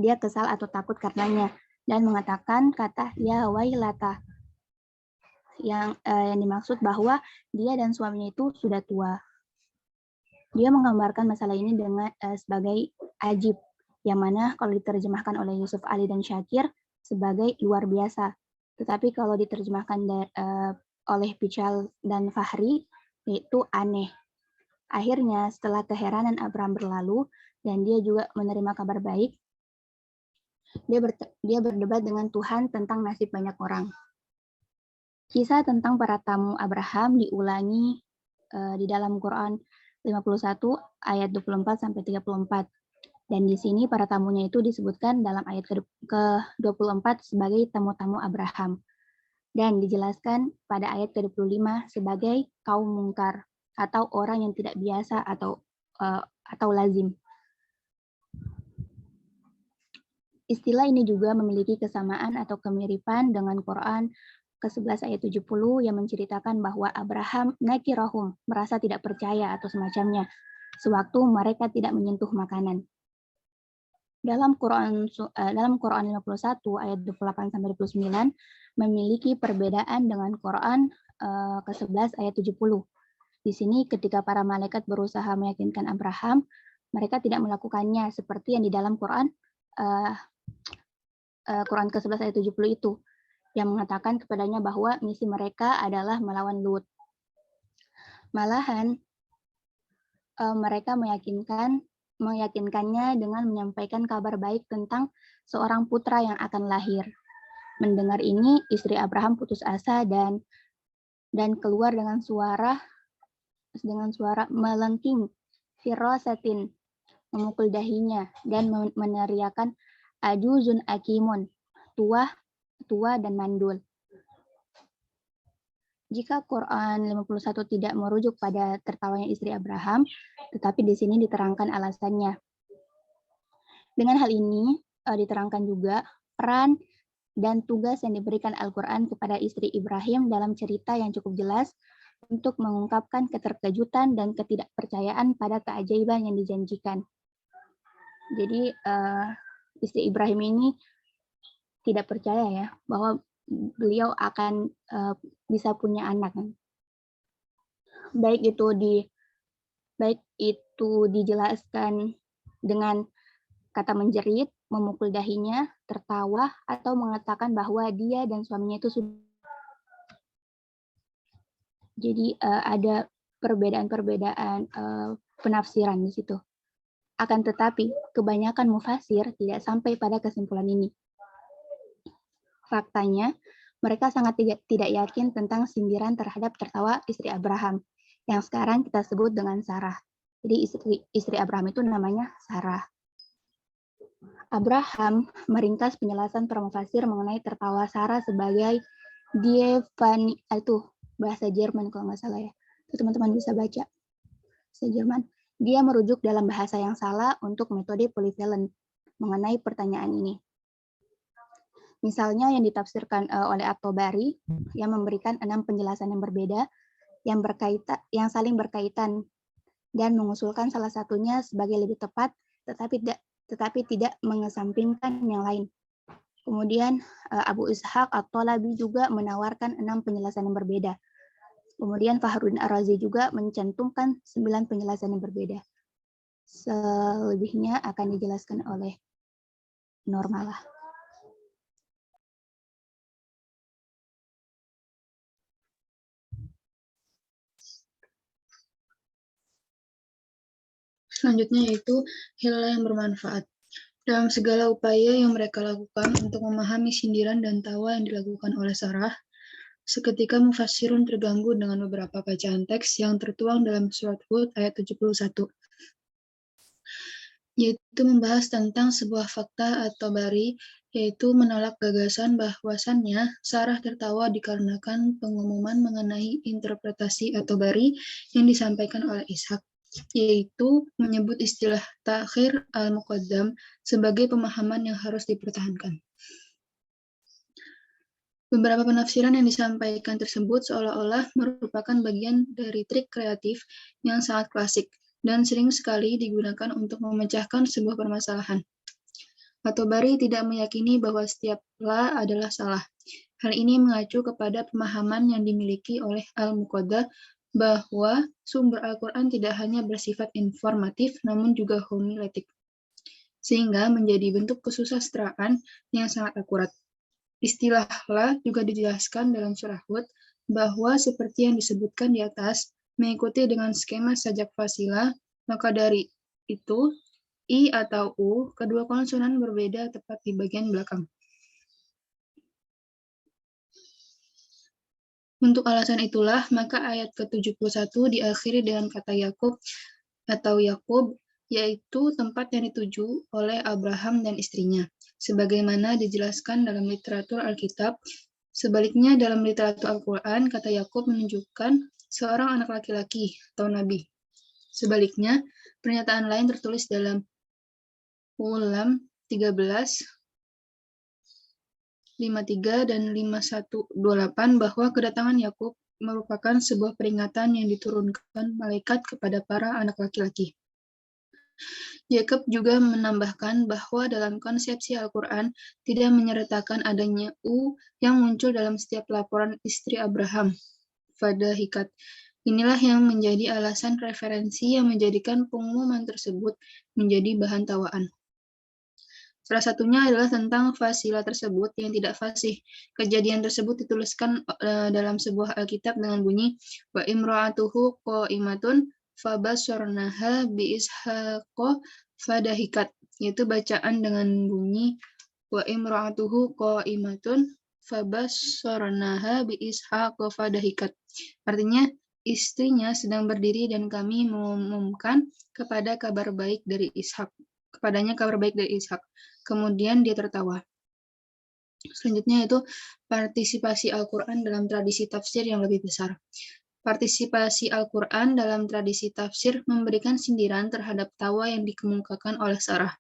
dia kesal atau takut karenanya, dan mengatakan kata ya wailata, yang dimaksud bahwa dia dan suaminya itu sudah tua. Dia menggambarkan masalah ini dengan sebagai ajib, yang mana kalau diterjemahkan oleh Yusuf Ali dan Syakir sebagai luar biasa. Tetapi kalau diterjemahkan oleh Pichal dan Fahri, itu aneh. Akhirnya setelah keheranan Abraham berlalu dan dia juga menerima kabar baik, dia berdebat dengan Tuhan tentang nasib banyak orang. Kisah tentang para tamu Abraham diulangi di dalam Quran 51 ayat 24 sampai 34. Dan di sini para tamunya itu disebutkan dalam ayat ke-24 sebagai tamu-tamu Abraham. Dan dijelaskan pada ayat ke-25 sebagai kaum mungkar atau orang yang tidak biasa atau lazim. Istilah ini juga memiliki kesamaan atau kemiripan dengan Quran ke-11 ayat 70 yang menceritakan bahwa Abraham nakirahum, merasa tidak percaya atau semacamnya, sewaktu mereka tidak menyentuh makanan. Dalam Quran 51 ayat 28 sampai 29 memiliki perbedaan dengan Quran ke-11 ayat 70. Di sini ketika para malaikat berusaha meyakinkan Abraham, mereka tidak melakukannya seperti yang di dalam Quran Quran ke-11 ayat 70 itu, yang mengatakan kepadanya bahwa misi mereka adalah melawan Lut. Malahan mereka meyakinkannya dengan menyampaikan kabar baik tentang seorang putra yang akan lahir. Mendengar ini, istri Abraham putus asa dan keluar dengan suara melengking, firasatin, memukul dahinya dan meneriakan ajuzun akimun, tua dan mandul. Jika Quran 51 tidak merujuk pada tertawanya istri Abraham, tetapi di sini diterangkan alasannya. Dengan hal ini diterangkan juga peran dan tugas yang diberikan Al-Quran kepada istri Ibrahim dalam cerita yang cukup jelas untuk mengungkapkan keterkejutan dan ketidakpercayaan pada keajaiban yang dijanjikan. Jadi istri Ibrahim ini tidak percaya ya bahwa beliau akan bisa punya anak. Baik itu dijelaskan dengan kata menjerit, memukul dahinya, tertawa, atau mengatakan bahwa dia dan suaminya itu sudah. Jadi ada perbedaan-perbedaan penafsiran di situ. Akan tetapi kebanyakan mufasir tidak sampai pada kesimpulan ini. Faktanya, mereka sangat tidak yakin tentang sindiran terhadap tertawa istri Abraham, yang sekarang kita sebut dengan Sarah. Jadi istri Abraham itu namanya Sarah. Abraham meringkas penjelasan para mufasir mengenai tertawa Sarah sebagai Dievani, itu bahasa Jerman kalau nggak salah ya. Teman-teman bisa baca. Bahasa Jerman. Dia merujuk dalam bahasa yang salah untuk metode polyvalent mengenai pertanyaan ini. Misalnya yang ditafsirkan oleh At-Tabari yang memberikan 6 penjelasan yang berbeda yang saling berkaitan dan mengusulkan salah satunya sebagai lebih tepat tetapi tidak mengesampingkan yang lain. Kemudian Abu Ishaq At-Thalabi juga menawarkan 6 penjelasan yang berbeda. Kemudian Fakhruddin Ar-Razi juga mencantumkan 9 penjelasan yang berbeda. Selebihnya akan dijelaskan oleh Normalah. Selanjutnya yaitu hilal yang bermanfaat. Dalam segala upaya yang mereka lakukan untuk memahami sindiran dan tawa yang dilakukan oleh Sarah, seketika mufassirun terganggu dengan beberapa bacaan teks yang tertuang dalam surat Hud ayat 71, yaitu membahas tentang sebuah fakta atau bari, yaitu menolak gagasan bahwasannya Sarah tertawa dikarenakan pengumuman mengenai interpretasi atau bari yang disampaikan oleh Ishaq, yaitu menyebut istilah takhir al-muqaddam sebagai pemahaman yang harus dipertahankan. Beberapa penafsiran yang disampaikan tersebut seolah-olah merupakan bagian dari trik kreatif yang sangat klasik dan sering sekali digunakan untuk memecahkan sebuah permasalahan. At-Tabari tidak meyakini bahwa setiap la adalah salah. Hal ini mengacu kepada pemahaman yang dimiliki oleh Al-Muqaddah bahwa sumber Al-Quran tidak hanya bersifat informatif, namun juga homiletik, sehingga menjadi bentuk kesusastraan yang sangat akurat. Istilah la juga dijelaskan dalam surah Hud bahwa seperti yang disebutkan di atas, mengikuti dengan skema sajak fasilah, maka dari itu, I atau U, kedua konsonan berbeda tepat di bagian belakang. Untuk alasan itulah, maka ayat ke-71 diakhiri dengan kata Yakub atau Yakub, yaitu tempat yang dituju oleh Abraham dan istrinya, sebagaimana dijelaskan dalam literatur Alkitab. Sebaliknya, dalam literatur Al-Quran, kata Yakub menunjukkan seorang anak laki-laki atau nabi. Sebaliknya, pernyataan lain tertulis dalam Ulam 13, 53 dan 5128 bahwa kedatangan Yakub merupakan sebuah peringatan yang diturunkan malaikat kepada para anak laki-laki. Yakub juga menambahkan bahwa dalam konsepsi Al-Quran tidak menyertakan adanya U yang muncul dalam setiap laporan istri Abraham, Fadahikat. Inilah yang menjadi alasan referensi yang menjadikan pengumuman tersebut menjadi bahan tawaan. Salah satunya adalah tentang fasilah tersebut yang tidak fasih. Kejadian tersebut dituliskan dalam sebuah Alkitab dengan bunyi wa imra'atuhu qa'imatun fabasharnaha bi'ishaqa fadahikat, yaitu bacaan dengan bunyi wa imra'atuhu qa'imatun fabasharnaha bi'ishaqa fadahikat. Artinya, istrinya sedang berdiri dan kami mengumumkan kepadanya kabar baik dari Ishak. Kemudian dia tertawa. Selanjutnya itu partisipasi Al-Quran dalam tradisi tafsir yang lebih besar. Partisipasi Al-Quran dalam tradisi tafsir memberikan sindiran terhadap tawa yang dikemukakan oleh Sarah,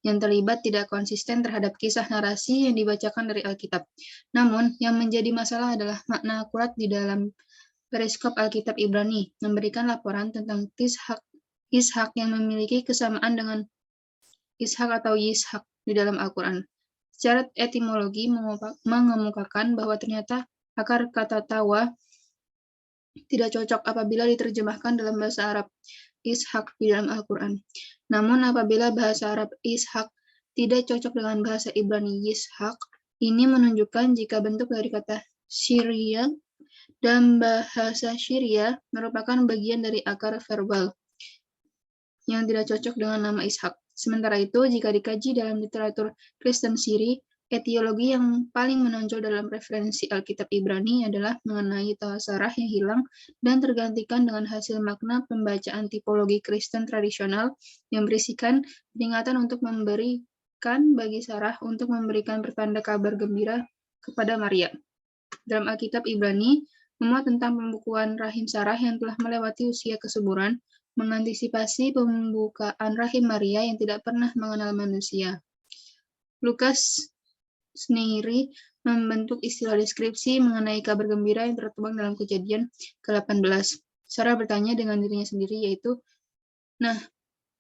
yang terlibat tidak konsisten terhadap kisah narasi yang dibacakan dari Alkitab. Namun, yang menjadi masalah adalah makna akurat di dalam periskop Alkitab Ibrani, memberikan laporan tentang Ishak yang memiliki kesamaan dengan Ishak atau Yishak di dalam Al-Quran. Secara etimologi mengemukakan bahwa ternyata akar kata tawa tidak cocok apabila diterjemahkan dalam bahasa Arab Ishak di dalam Al-Quran. Namun apabila bahasa Arab Ishak tidak cocok dengan bahasa Ibrani Yishak, ini menunjukkan jika bentuk dari kata Syria dan bahasa Syria merupakan bagian dari akar verbal yang tidak cocok dengan nama Ishak. Sementara itu, jika dikaji dalam literatur Kristen Siri, etiologi yang paling menonjol dalam referensi Alkitab Ibrani adalah mengenai tawa Sarah yang hilang dan tergantikan dengan hasil makna pembacaan tipologi Kristen tradisional yang berisikan peringatan untuk memberikan bagi Sarah untuk memberikan pertanda kabar gembira kepada Maria. Dalam Alkitab Ibrani, memuat tentang pembukuan rahim Sarah yang telah melewati usia kesuburan, mengantisipasi pembukaan rahim Maria yang tidak pernah mengenal manusia. Lukas sendiri membentuk istilah deskripsi mengenai kabar gembira yang tertuang dalam Kejadian ke-18. Sarah bertanya dengan dirinya sendiri, yaitu, nah,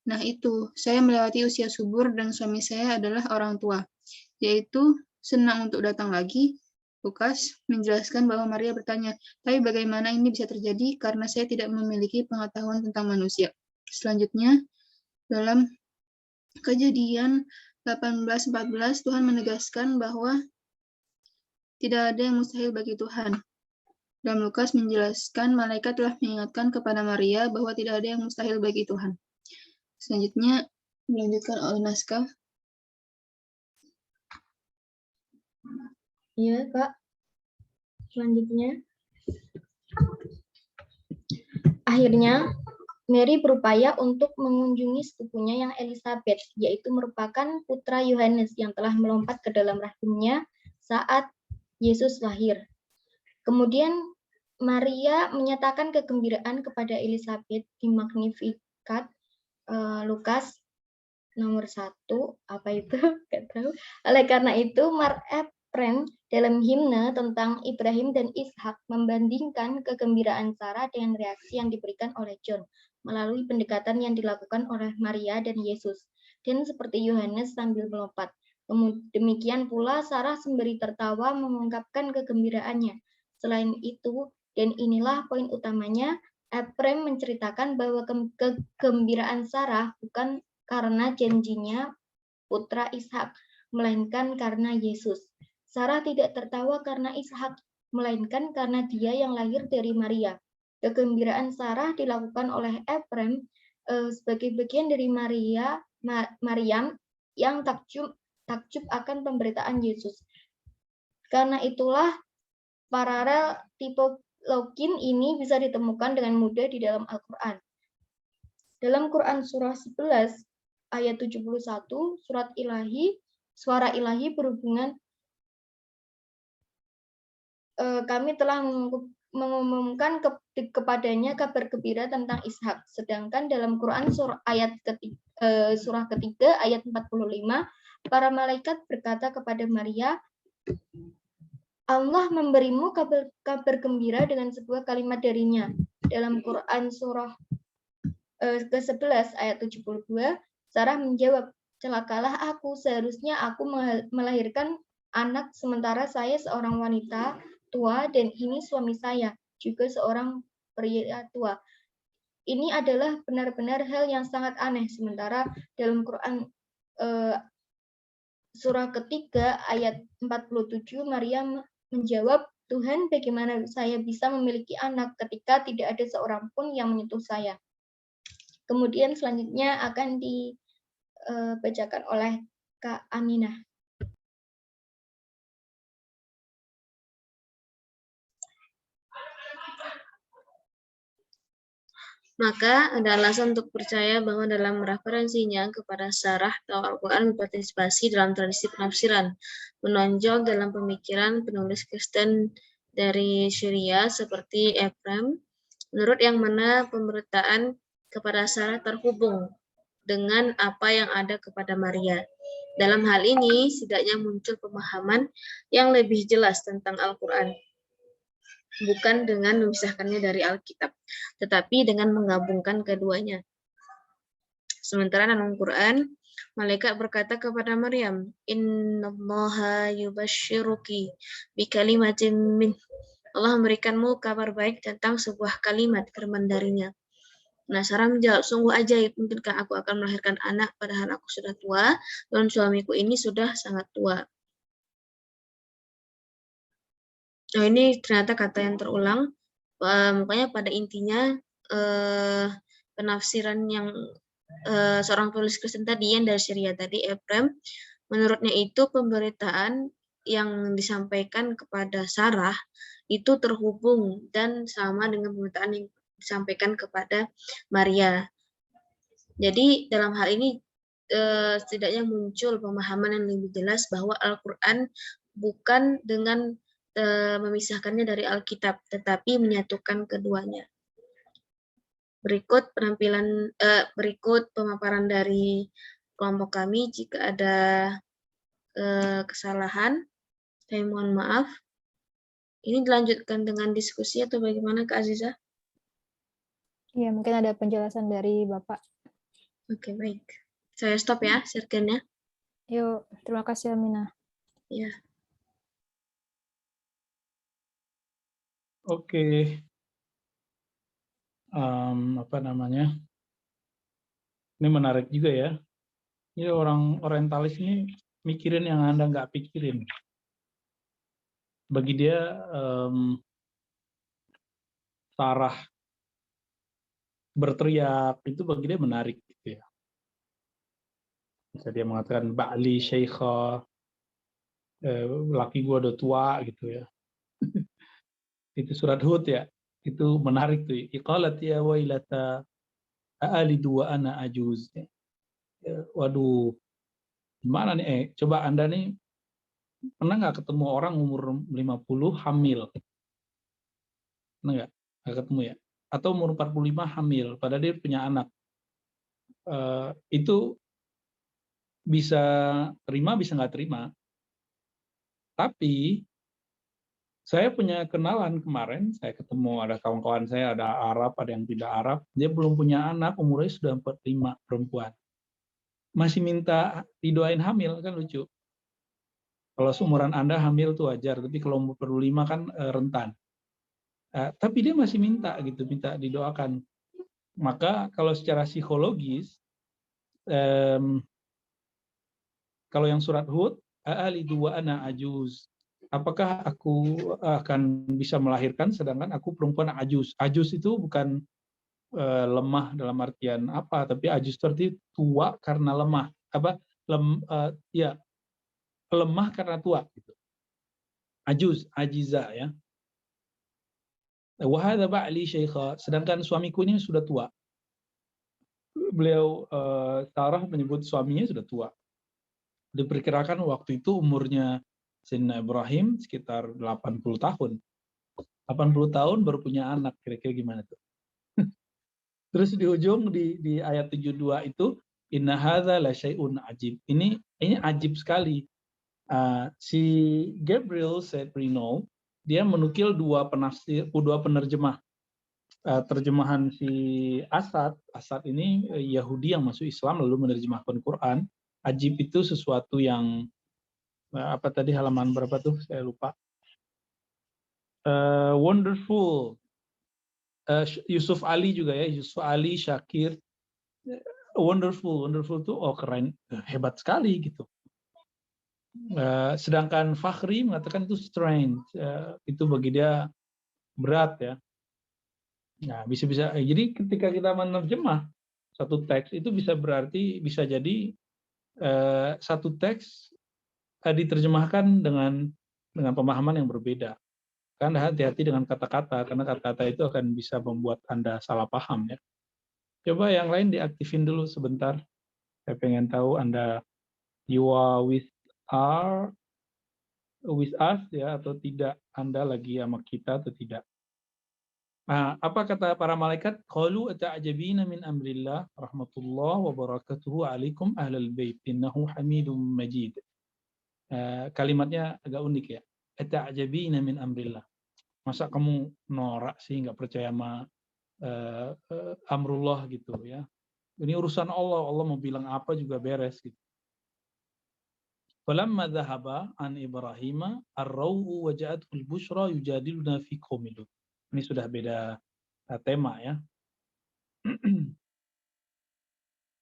Nah itu, saya melewati usia subur dan suami saya adalah orang tua, yaitu senang untuk datang lagi. Lukas menjelaskan bahwa Maria bertanya, tapi bagaimana ini bisa terjadi karena saya tidak memiliki pengetahuan tentang manusia. Selanjutnya, dalam Kejadian 18:14, Tuhan menegaskan bahwa tidak ada yang mustahil bagi Tuhan. Dan Lukas menjelaskan malaikat telah mengingatkan kepada Maria bahwa tidak ada yang mustahil bagi Tuhan. Selanjutnya, dilanjutkan oleh naskah. Iya, Kak. Selanjutnya, akhirnya Mary berupaya untuk mengunjungi sepupunya yang Elizabeth, yaitu merupakan putra Yohanes yang telah melompat ke dalam rahimnya saat Yesus lahir. Kemudian Maria menyatakan kegembiraan kepada Elizabeth di Magnificat Lukas nomor 1, apa itu? Nggak tahu. Oleh karena itu, Mark Ephraim dalam himne tentang Ibrahim dan Ishak membandingkan kegembiraan Sarah dengan reaksi yang diberikan oleh John melalui pendekatan yang dilakukan oleh Maria dan Yesus. Dan seperti Yohanes sambil melompat. Demikian pula Sarah sembari tertawa mengungkapkan kegembiraannya. Selain itu, dan inilah poin utamanya, Ephraim menceritakan bahwa kegembiraan Sarah bukan karena janjinya putra Ishak, melainkan karena Yesus. Sarah tidak tertawa karena Ishak, melainkan karena dia yang lahir dari Maria. Kegembiraan Sarah dilakukan oleh Ephraim sebagai bagian dari Maryam yang takjub akan pemberitaan Yesus. Karena itulah paralel tipologin ini bisa ditemukan dengan mudah di dalam Al-Quran. Dalam Quran surah 11 ayat 71, suara ilahi berhubungan kami telah mengumumkan kepadanya kabar gembira tentang Ishak. Sedangkan dalam Quran surah ketiga ayat 45, para malaikat berkata kepada Maria, Allah memberimu kabar gembira dengan sebuah kalimat darinya. Dalam Quran surah ke-11 ayat 72, Sarah menjawab, celakalah aku, seharusnya aku melahirkan anak sementara saya seorang wanita tua dan ini suami saya juga seorang pria tua. Ini adalah benar-benar hal yang sangat aneh. Sementara dalam Quran surah ketiga ayat 47, Maria menjawab, Tuhan, bagaimana saya bisa memiliki anak ketika tidak ada seorang pun yang menyentuh saya. Kemudian selanjutnya akan dibacakan oleh Kak Aminah. Maka ada alasan untuk percaya bahwa dalam referensinya kepada Sarah atau Al-Quran berpartisipasi dalam tradisi penafsiran, menonjol dalam pemikiran penulis Kristen dari Syria seperti Ephraim, menurut yang mana pemberitaan kepada Sarah terhubung dengan apa yang ada kepada Maria. Dalam hal ini, setidaknya muncul pemahaman yang lebih jelas tentang Al-Quran. Bukan dengan memisahkannya dari Alkitab, tetapi dengan menggabungkan keduanya. Sementara dalam Quran, malaikat berkata kepada Maryam, Innallaha yubashshiruki bikalimatin min. Allah memberikanmu kabar baik tentang sebuah kalimat firman darinya. Nah, Sarah menjawab, sungguh ajaib, mungkinkah aku akan melahirkan anak padahal aku sudah tua dan suamiku ini sudah sangat tua. Nah, ini ternyata kata yang terulang. Makanya pada intinya penafsiran yang seorang penulis Kristen tadi yang dari Syria tadi, Ephraim, menurutnya itu pemberitaan yang disampaikan kepada Sarah itu terhubung dan sama dengan pemberitaan yang disampaikan kepada Maria. Jadi dalam hal ini setidaknya muncul pemahaman yang lebih jelas bahwa Al-Quran bukan dengan memisahkannya dari Alkitab, tetapi menyatukan keduanya. Berikut pemaparan dari kelompok kami. Jika ada kesalahan, saya mohon maaf. Ini dilanjutkan dengan diskusi atau bagaimana, Kak Aziza? Iya, mungkin ada penjelasan dari Bapak. Oke, baik. Saya stop ya, share-nya. Yuk, terima kasih Aminah. Ya. Oke. Apa namanya? Ini menarik juga ya. Ini orang orientalis ini mikirin yang Anda nggak pikirin. Bagi dia Sarah berteriak itu bagi dia menarik gitu ya. Bisa dia mengatakan Ba'li Syaikha, laki gua udah tua gitu ya. Itu surat Hud ya. Itu menarik tuh. Iqalat ya wailata a'alidu wa ana ajuz. Waduh, gimana nih? Coba Anda nih pernah nggak ketemu orang umur 50 hamil? Pernah nggak? Nggak ketemu ya? Atau umur 45 hamil, padahal dia punya anak. Itu bisa terima, bisa nggak terima. Tapi saya punya kenalan kemarin, saya ketemu ada kawan-kawan saya, ada Arab, ada yang tidak Arab. Dia belum punya anak, umurnya sudah 45, perempuan. Masih minta didoain hamil, kan lucu. Kalau seumuran Anda hamil tuh wajar, tapi kalau umur 45 kan rentan. Tapi dia masih minta gitu, minta didoakan. Maka kalau secara psikologis, kalau yang surat Hud, a'alidu wa ana ajuz. Apakah aku akan bisa melahirkan sedangkan aku perempuan ajuz. Ajuz itu bukan lemah dalam artian apa, tapi ajuz seperti tua karena lemah. Ya, lemah karena tua gitu. Ajuz, ajiza ya. Wa hadza ba'li syaikha, sedangkan suamiku ini sudah tua. Beliau Sarah menyebut suaminya sudah tua. Diperkirakan waktu itu umurnya Sayyidina Ibrahim sekitar 80 tahun. 80 tahun baru punya anak, kira-kira gimana tuh? Terus di ujung di ayat 72 itu inna hadza la syai'un ajib. Ini ajib sekali. Si Gabriel Cedrino dia menukil dua penerjemah. Terjemahan si Asad ini Yahudi yang masuk Islam lalu menerjemahkan Quran. Ajib itu sesuatu yang apa tadi halaman berapa tuh saya lupa. Wonderful. Yusuf Ali juga ya, Yusuf Ali Syakir. Wonderful tuh keren, hebat sekali gitu. Sedangkan Fakhri mengatakan itu strange, itu bagi dia berat ya. Nah, bisa. Jadi ketika kita menerjemah satu teks itu bisa jadi satu teks diterjemahkan dengan pemahaman yang berbeda. Kan hati-hati dengan kata-kata karena kata-kata itu akan bisa membuat Anda salah paham ya. Coba yang lain diaktifin dulu sebentar. Saya pengen tahu Anda you are with us ya atau tidak, Anda lagi sama kita atau tidak. Nah, apa kata para malaikat? Qalu ata'jabina min amrillah rahmatullah wa barakatuhu alaikum ahlal bait innahu hamidum majid. Kalimatnya agak unik ya. Ata'jabina min amrillah. Masa kamu norak sih, nggak percaya sama amrullah gitu ya. Ini urusan Allah, Allah mau bilang apa juga beres gitu. Falamma dhahaba an Ibrahim ar-rawu wa ja'atul busyra yujadiluna fi qaumil Lut. Ini sudah beda tema ya.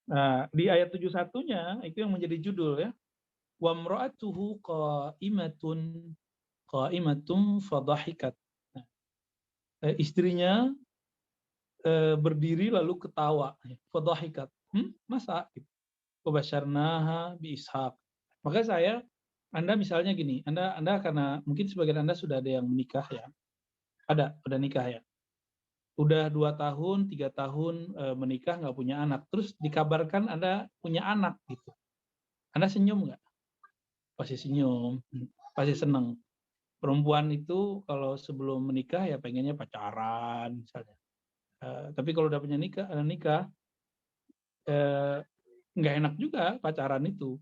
Nah, di ayat 71-nya itu yang menjadi judul ya. Wa imra'atuhu qa'imatun fadhahikat. Nah, istrinya berdiri lalu ketawa. Fadhahikat. Masa gitu. Wabasyarnaha bi Ishaq. Maka Anda misalnya gini, Anda karena mungkin sebagian Anda sudah ada yang menikah ya. Udah nikah ya. Udah 2 tahun, 3 tahun menikah nggak punya anak. Terus dikabarkan Anda punya anak gitu. Anda senyum nggak? Pasti senyum, pasti seneng. Perempuan itu kalau sebelum menikah ya pengennya pacaran misalnya. Tapi kalau udah punya nikah nggak enak juga pacaran itu.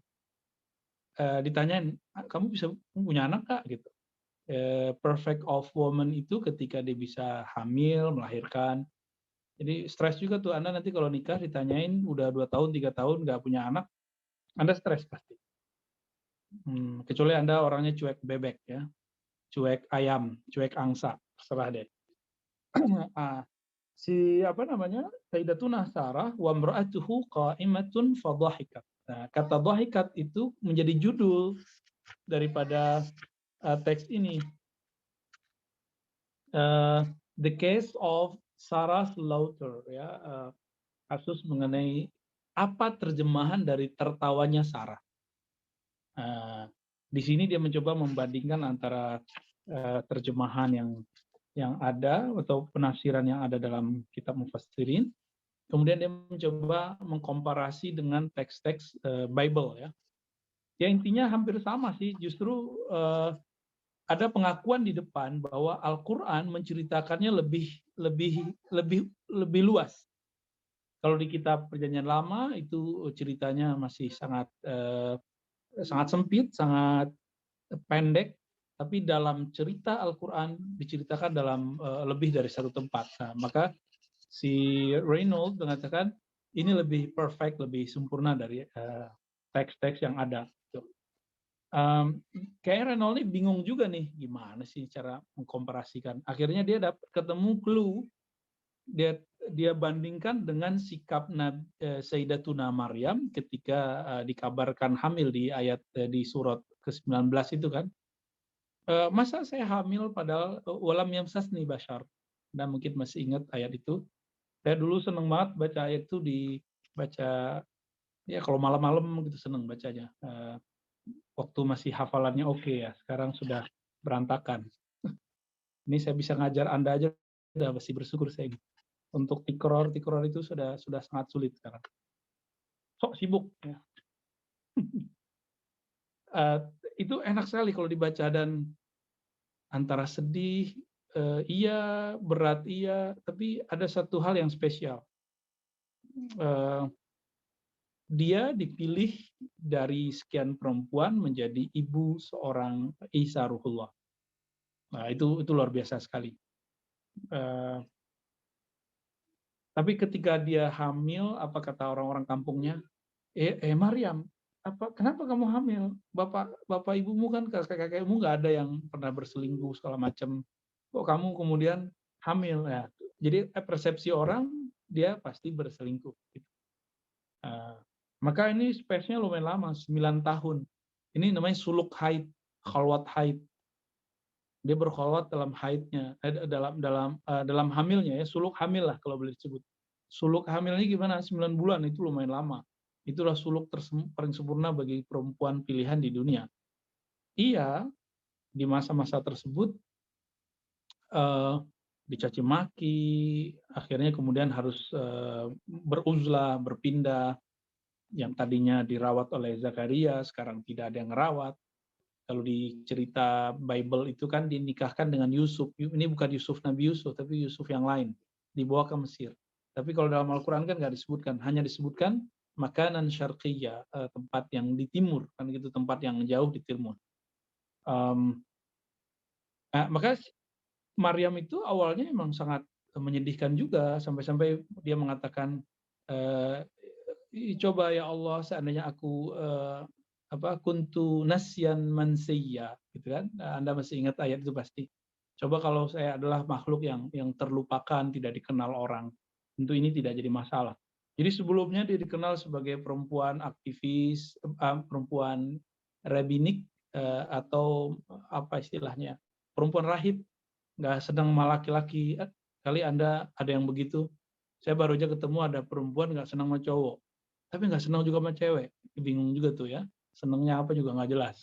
Ditanyain, kamu bisa punya anak nggak gitu? Perfect of woman itu ketika dia bisa hamil, melahirkan, Jadi stres juga tuh Anda nanti kalau nikah ditanyain udah 2 tahun, 3 tahun nggak punya anak, Anda stres pasti. Kecuali Anda orangnya cuek bebek ya, cuek ayam, cuek angsa, terserah deh. Si apa namanya, Sayyidatuna Sarah wa imra'atuhu qa'imatun fadhahikat. Nah, kata dhahikat itu menjadi judul daripada teks ini. The case of Sarah Slaughter, ya, kasus mengenai apa terjemahan dari tertawanya Sarah. Di sini dia mencoba membandingkan antara terjemahan yang ada atau penafsiran yang ada dalam kitab mufassirin. Kemudian dia mencoba mengkomparasi dengan teks-teks Bible ya. Ya intinya hampir sama sih, justru ada pengakuan di depan bahwa Al-Qur'an menceritakannya lebih luas. Kalau di kitab Perjanjian Lama itu ceritanya masih sangat sempit, sangat pendek, tapi dalam cerita Al-Qur'an diceritakan dalam lebih dari satu tempat. Nah, maka si Reynolds mengatakan ini lebih perfect, lebih sempurna dari teks-teks yang ada. Kayak Reynolds ini bingung juga nih, gimana sih cara mengkomparasikan. Akhirnya dia dapat ketemu clue, dia bandingkan dengan sikap Sayyidatuna Maryam ketika dikabarkan hamil di ayat di surat ke-19 itu kan. Masa saya hamil padahal walam yamsasni bashar. Dan mungkin masih ingat ayat itu. Saya dulu seneng banget baca ayat itu, dibaca ya kalau malam-malam gitu, seneng bacanya. Waktu masih hafalannya oke ya, sekarang sudah berantakan. Ini saya bisa ngajar Anda aja udah masih bersyukur saya ini. Untuk tikror itu sudah sangat sulit sekarang. Sok sibuk ya. Itu enak sekali kalau dibaca dan antara sedih, iya, berat iya, tapi ada satu hal yang spesial. Dia dipilih dari sekian perempuan menjadi ibu seorang Isa Ruhullah. Nah, itu luar biasa sekali. Tapi ketika dia hamil, apa kata orang-orang kampungnya? Maryam, kenapa kamu hamil? Bapak ibumu kan, kakek-kakekmu nggak ada yang pernah berselingkuh segala macam. Kok kamu kemudian hamil? Ya, jadi persepsi orang dia pasti berselingkuh. Gitu. Maka ini space-nya lumayan lama, 9 tahun. Ini namanya suluk haid, khalwat haid. Dia berkhalwat dalam haidnya, dalam hamilnya ya, suluk hamil lah kalau boleh disebut. Suluk hamilnya gimana? 9 bulan, itu lumayan lama. Itulah suluk paling sempurna bagi perempuan pilihan di dunia. Ia di masa-masa tersebut dicaci maki, akhirnya kemudian harus beruzlah, berpindah. Yang tadinya dirawat oleh Zakaria, sekarang tidak ada yang ngerawat. Kalau di cerita Bible itu kan dinikahkan dengan Yusuf. Ini bukan Yusuf Nabi Yusuf, tapi Yusuf yang lain. Dibawa ke Mesir. Tapi kalau dalam Al-Quran kan nggak disebutkan. Hanya disebutkan makanan syarqiyah, tempat yang di timur. Kan gitu, tempat yang jauh di timur. Maka Maryam itu awalnya memang sangat menyedihkan juga. Sampai-sampai dia mengatakan, coba ya Allah seandainya aku kuntu nasyan mansiyya, gitu kan. Anda masih ingat ayat itu pasti. Coba kalau saya adalah makhluk yang terlupakan, tidak dikenal orang, tentu ini tidak jadi masalah. Jadi sebelumnya dia dikenal sebagai perempuan aktivis, perempuan rabbinik, atau apa istilahnya, perempuan rahib, nggak senang sama laki-laki. Kali Anda ada yang begitu. Saya baru aja ketemu ada perempuan nggak senang sama cowok, tapi nggak senang juga sama cewek. Bingung juga tuh ya, senangnya apa juga nggak jelas.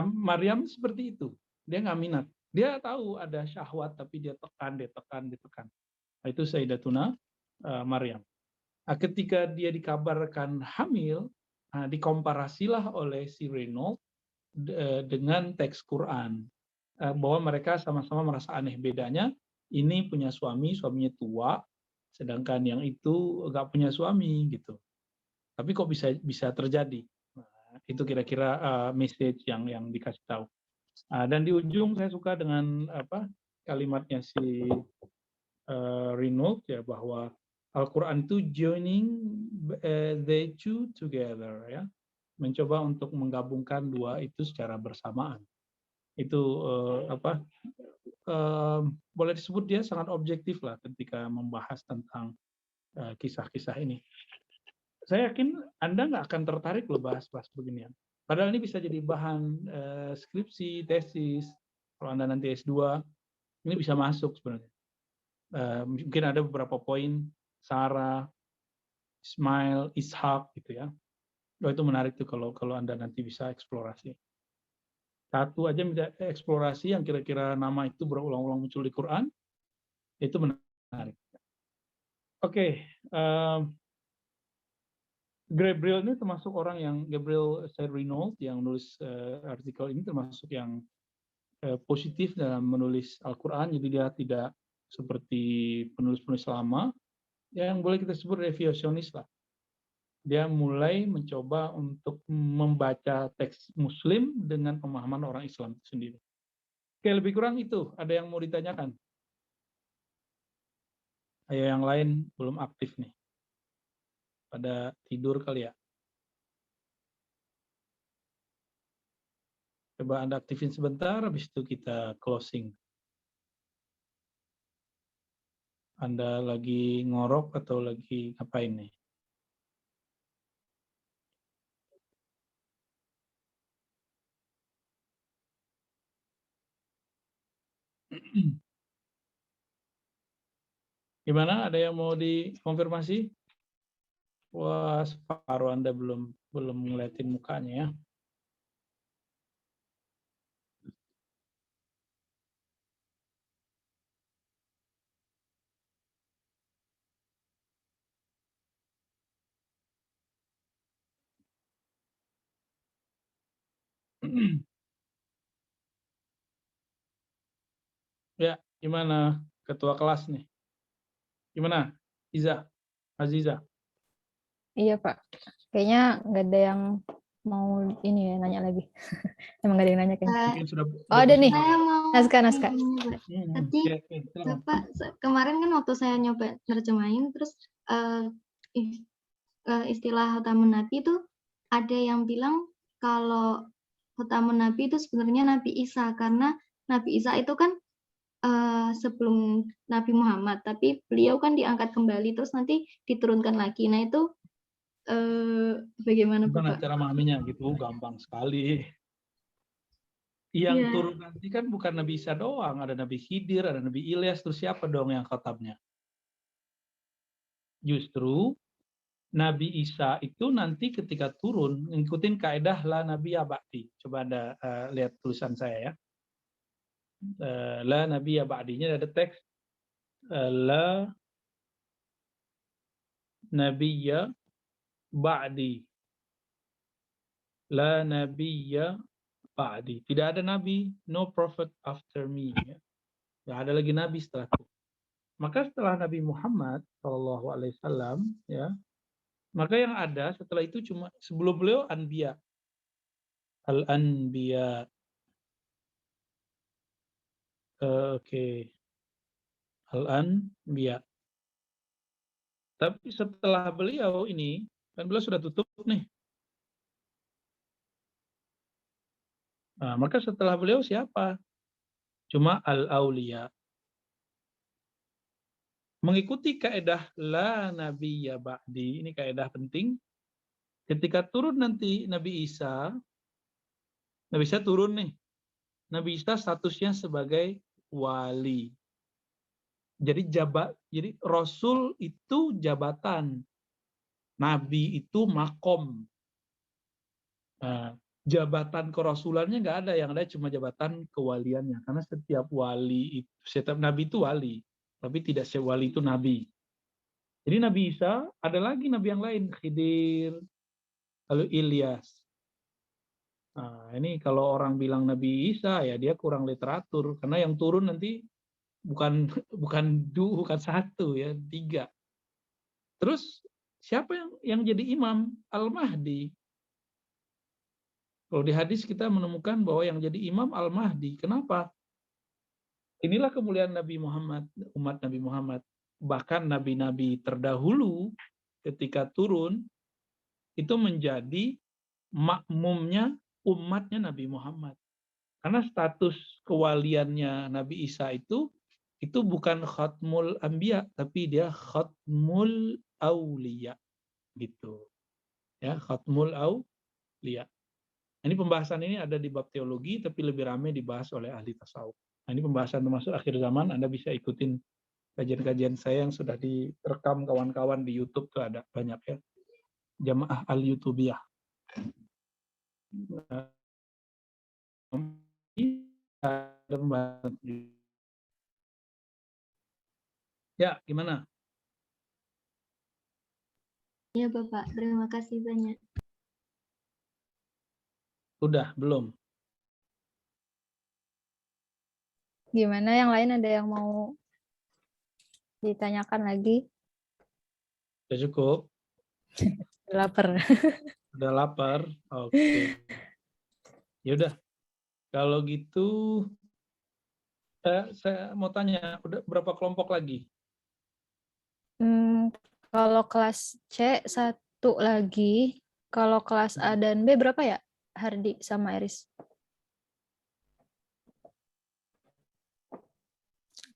Maryam seperti itu, dia nggak minat. Dia tahu ada syahwat, tapi dia tekan. Nah, itu Sayyidatuna Maryam. Ketika dia dikabarkan hamil, dikomparasilah oleh si Reynolds dengan teks Quran, bahwa mereka sama-sama merasa aneh. Bedanya, ini punya suami, suaminya tua, sedangkan yang itu nggak punya suami gitu. Tapi kok bisa terjadi? Nah, itu kira-kira message yang dikasih tahu. Dan di ujung saya suka dengan kalimatnya si Reynolds ya, bahwa Al-Quran itu joining the two together, ya, mencoba untuk menggabungkan dua itu secara bersamaan. Itu boleh disebut dia sangat objektif lah ketika membahas tentang kisah-kisah ini. Saya yakin Anda nggak akan tertarik loh bahas-bahas beginian. Padahal ini bisa jadi bahan skripsi, tesis. Kalau Anda nanti S2, ini bisa masuk sebenarnya. Mungkin ada beberapa poin, Sarah, Ismail, Ishak gitu ya. Itu menarik tuh kalau Anda nanti bisa eksplorasi. Satu aja bisa eksplorasi yang kira-kira nama itu berulang-ulang muncul di Quran, itu menarik. Oke, Gabriel ini termasuk orang yang, Gabriel Reynolds yang nulis artikel ini termasuk yang positif dalam menulis Al-Quran, jadi dia tidak seperti penulis-penulis lama yang boleh kita sebut revisionis lah. Dia mulai mencoba untuk membaca teks Muslim dengan pemahaman orang Islam itu sendiri. Oke, lebih kurang itu. Ada yang mau ditanyakan? Ayo, yang lain belum aktif nih. Pada tidur kali ya. Coba Anda aktifin sebentar, habis itu kita closing. Anda lagi ngorok atau lagi ngapain nih? Gimana? Ada yang mau dikonfirmasi? Wah, separuh Anda belum ngeliatin mukanya ya. Ya, gimana ketua kelas nih? Gimana? Iza, Aziza? Iya Pak, kayaknya nggak ada yang mau ini ya nanya lagi. Emang nggak ada yang nanya kayaknya. Mungkin sudah Oh ada nih, Saya mau naskah. ini, Pak. Tadi Oke, silakan. Bapak kemarin kan waktu saya nyoba terjemahin terus istilah khatamun nabi itu ada yang bilang kalau khatamun nabi itu sebenarnya Nabi Isa, karena Nabi Isa itu kan sebelum Nabi Muhammad, tapi beliau kan diangkat kembali terus nanti diturunkan lagi. Nah itu bagaimana Gimana Bapak? cara memahaminya gitu? Gampang sekali. Yang Iya. turun nanti kan bukan Nabi Isa doang, ada Nabi Khidir, ada Nabi Ilyas, terus siapa dong yang khatamnya? Justru Nabi Isa itu nanti ketika turun ngikutin kaedah la Nabi Ba'di. Coba Anda lihat tulisan saya ya. La Nabi Ba'dinya ada teks la Nabiyya Ba'di. La Nabiyya Ba'di. Tidak ada nabi, no prophet after me. Ya. Tidak ada lagi nabi setelahku. Maka setelah Nabi Muhammad SAW, ya, maka yang ada setelah itu cuma sebelum beliau Anbiya. Al-Anbiya. Oke. Al-Anbiya. Tapi setelah beliau ini, kan beliau sudah tutup nih. Nah, maka setelah beliau siapa? Cuma Al-Auliya. Mengikuti kaedah la nabiyya ba'di, ini kaedah penting. Ketika turun nanti Nabi Isa turun nih. Nabi Isa statusnya sebagai wali. Jadi Rasul itu jabatan. Nabi itu makom. Nah, jabatan kerasulannya nggak ada, yang ada cuma jabatan kewaliannya. Karena setiap Nabi itu wali. Tapi tidak setiap wali itu nabi. Jadi Nabi Isa ada lagi nabi yang lain, Khidir, lalu Ilyas. Nah, ini kalau orang bilang Nabi Isa ya dia kurang literatur karena yang turun nanti bukan satu ya, 3. Terus siapa yang jadi imam? Al-Mahdi. Kalau di hadis kita menemukan bahwa yang jadi imam Al-Mahdi. Kenapa? inilah kemuliaan Nabi Muhammad, umat Nabi Muhammad. Bahkan nabi-nabi terdahulu ketika turun itu menjadi makmumnya umatnya Nabi Muhammad. Karena status kewaliannya Nabi Isa itu bukan khatmul anbiya, tapi dia khatmul auliya gitu. Ya, khatmul auliya. Ini pembahasan ini ada di bab teologi, tapi lebih ramai dibahas oleh ahli tasawuf. Nah, ini pembahasan termasuk akhir zaman. Anda bisa ikutin kajian-kajian saya yang sudah direkam kawan-kawan di YouTube, tuh ada banyak ya. Jamaah al-Yutubiyah. Ya, gimana? Ya Bapak, terima kasih banyak. Udah, belum? Gimana yang lain, ada yang mau ditanyakan lagi? Udah cukup? Lapar. Udah lapar? Oke. Ya udah. Kalau gitu, saya mau tanya, udah berapa kelompok lagi? Kalau kelas C 1 lagi, kalau kelas A dan B berapa ya? Hardi sama Eris.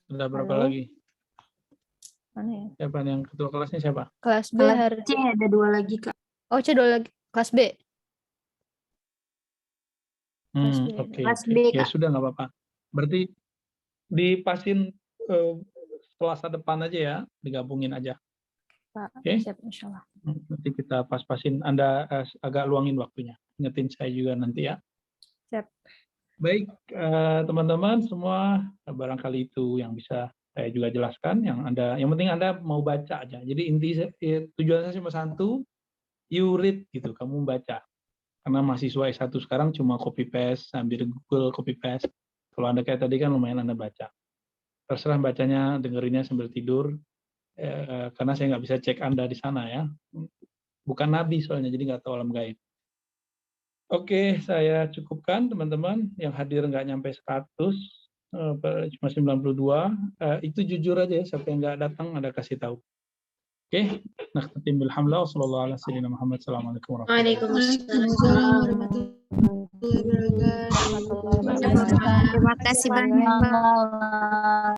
Udah berapa Halo? lagi? Mana ya? Siapa yang ketua kelasnya siapa? Kelas B Kelas Hardi. C ada 2 lagi, Kak. Oh, C 2 lagi. Kelas B. Kelas B. Oke. Kelas Oke. B, Ya Kak. sudah, nggak apa-apa. Berarti dipasin Selasa depan aja ya, digabungin aja. Pak, Oke. siap insyaallah. Nanti kita pas-pasin, Anda agak luangin waktunya. Ingetin saya juga nanti ya. Siap. Baik, teman-teman semua, barangkali itu yang bisa saya juga jelaskan. Yang penting Anda mau baca aja. Jadi tujuan saya cuma satu, you read gitu, kamu baca. Karena mahasiswa S1 sekarang cuma copy paste, sambil Google copy paste. Kalau Anda kayak tadi kan lumayan Anda baca. Terserah bacanya, dengerinnya sambil tidur. Karena saya nggak bisa cek Anda di sana ya. Bukan nabi soalnya, jadi nggak tahu alam gaib. Oke, saya cukupkan teman-teman. Yang hadir nggak nyampe 100, cuma 92. Itu jujur aja ya, siapa yang nggak datang Anda kasih tahu. Oke, nakhtatim bilhamdulillah, sallallahu alaihi wasallam Muhammad. Assalamualaikum warahmatullahi Waalaikumsalam warahmatullahi wabarakatuh. Terima kasih banyak, Pak.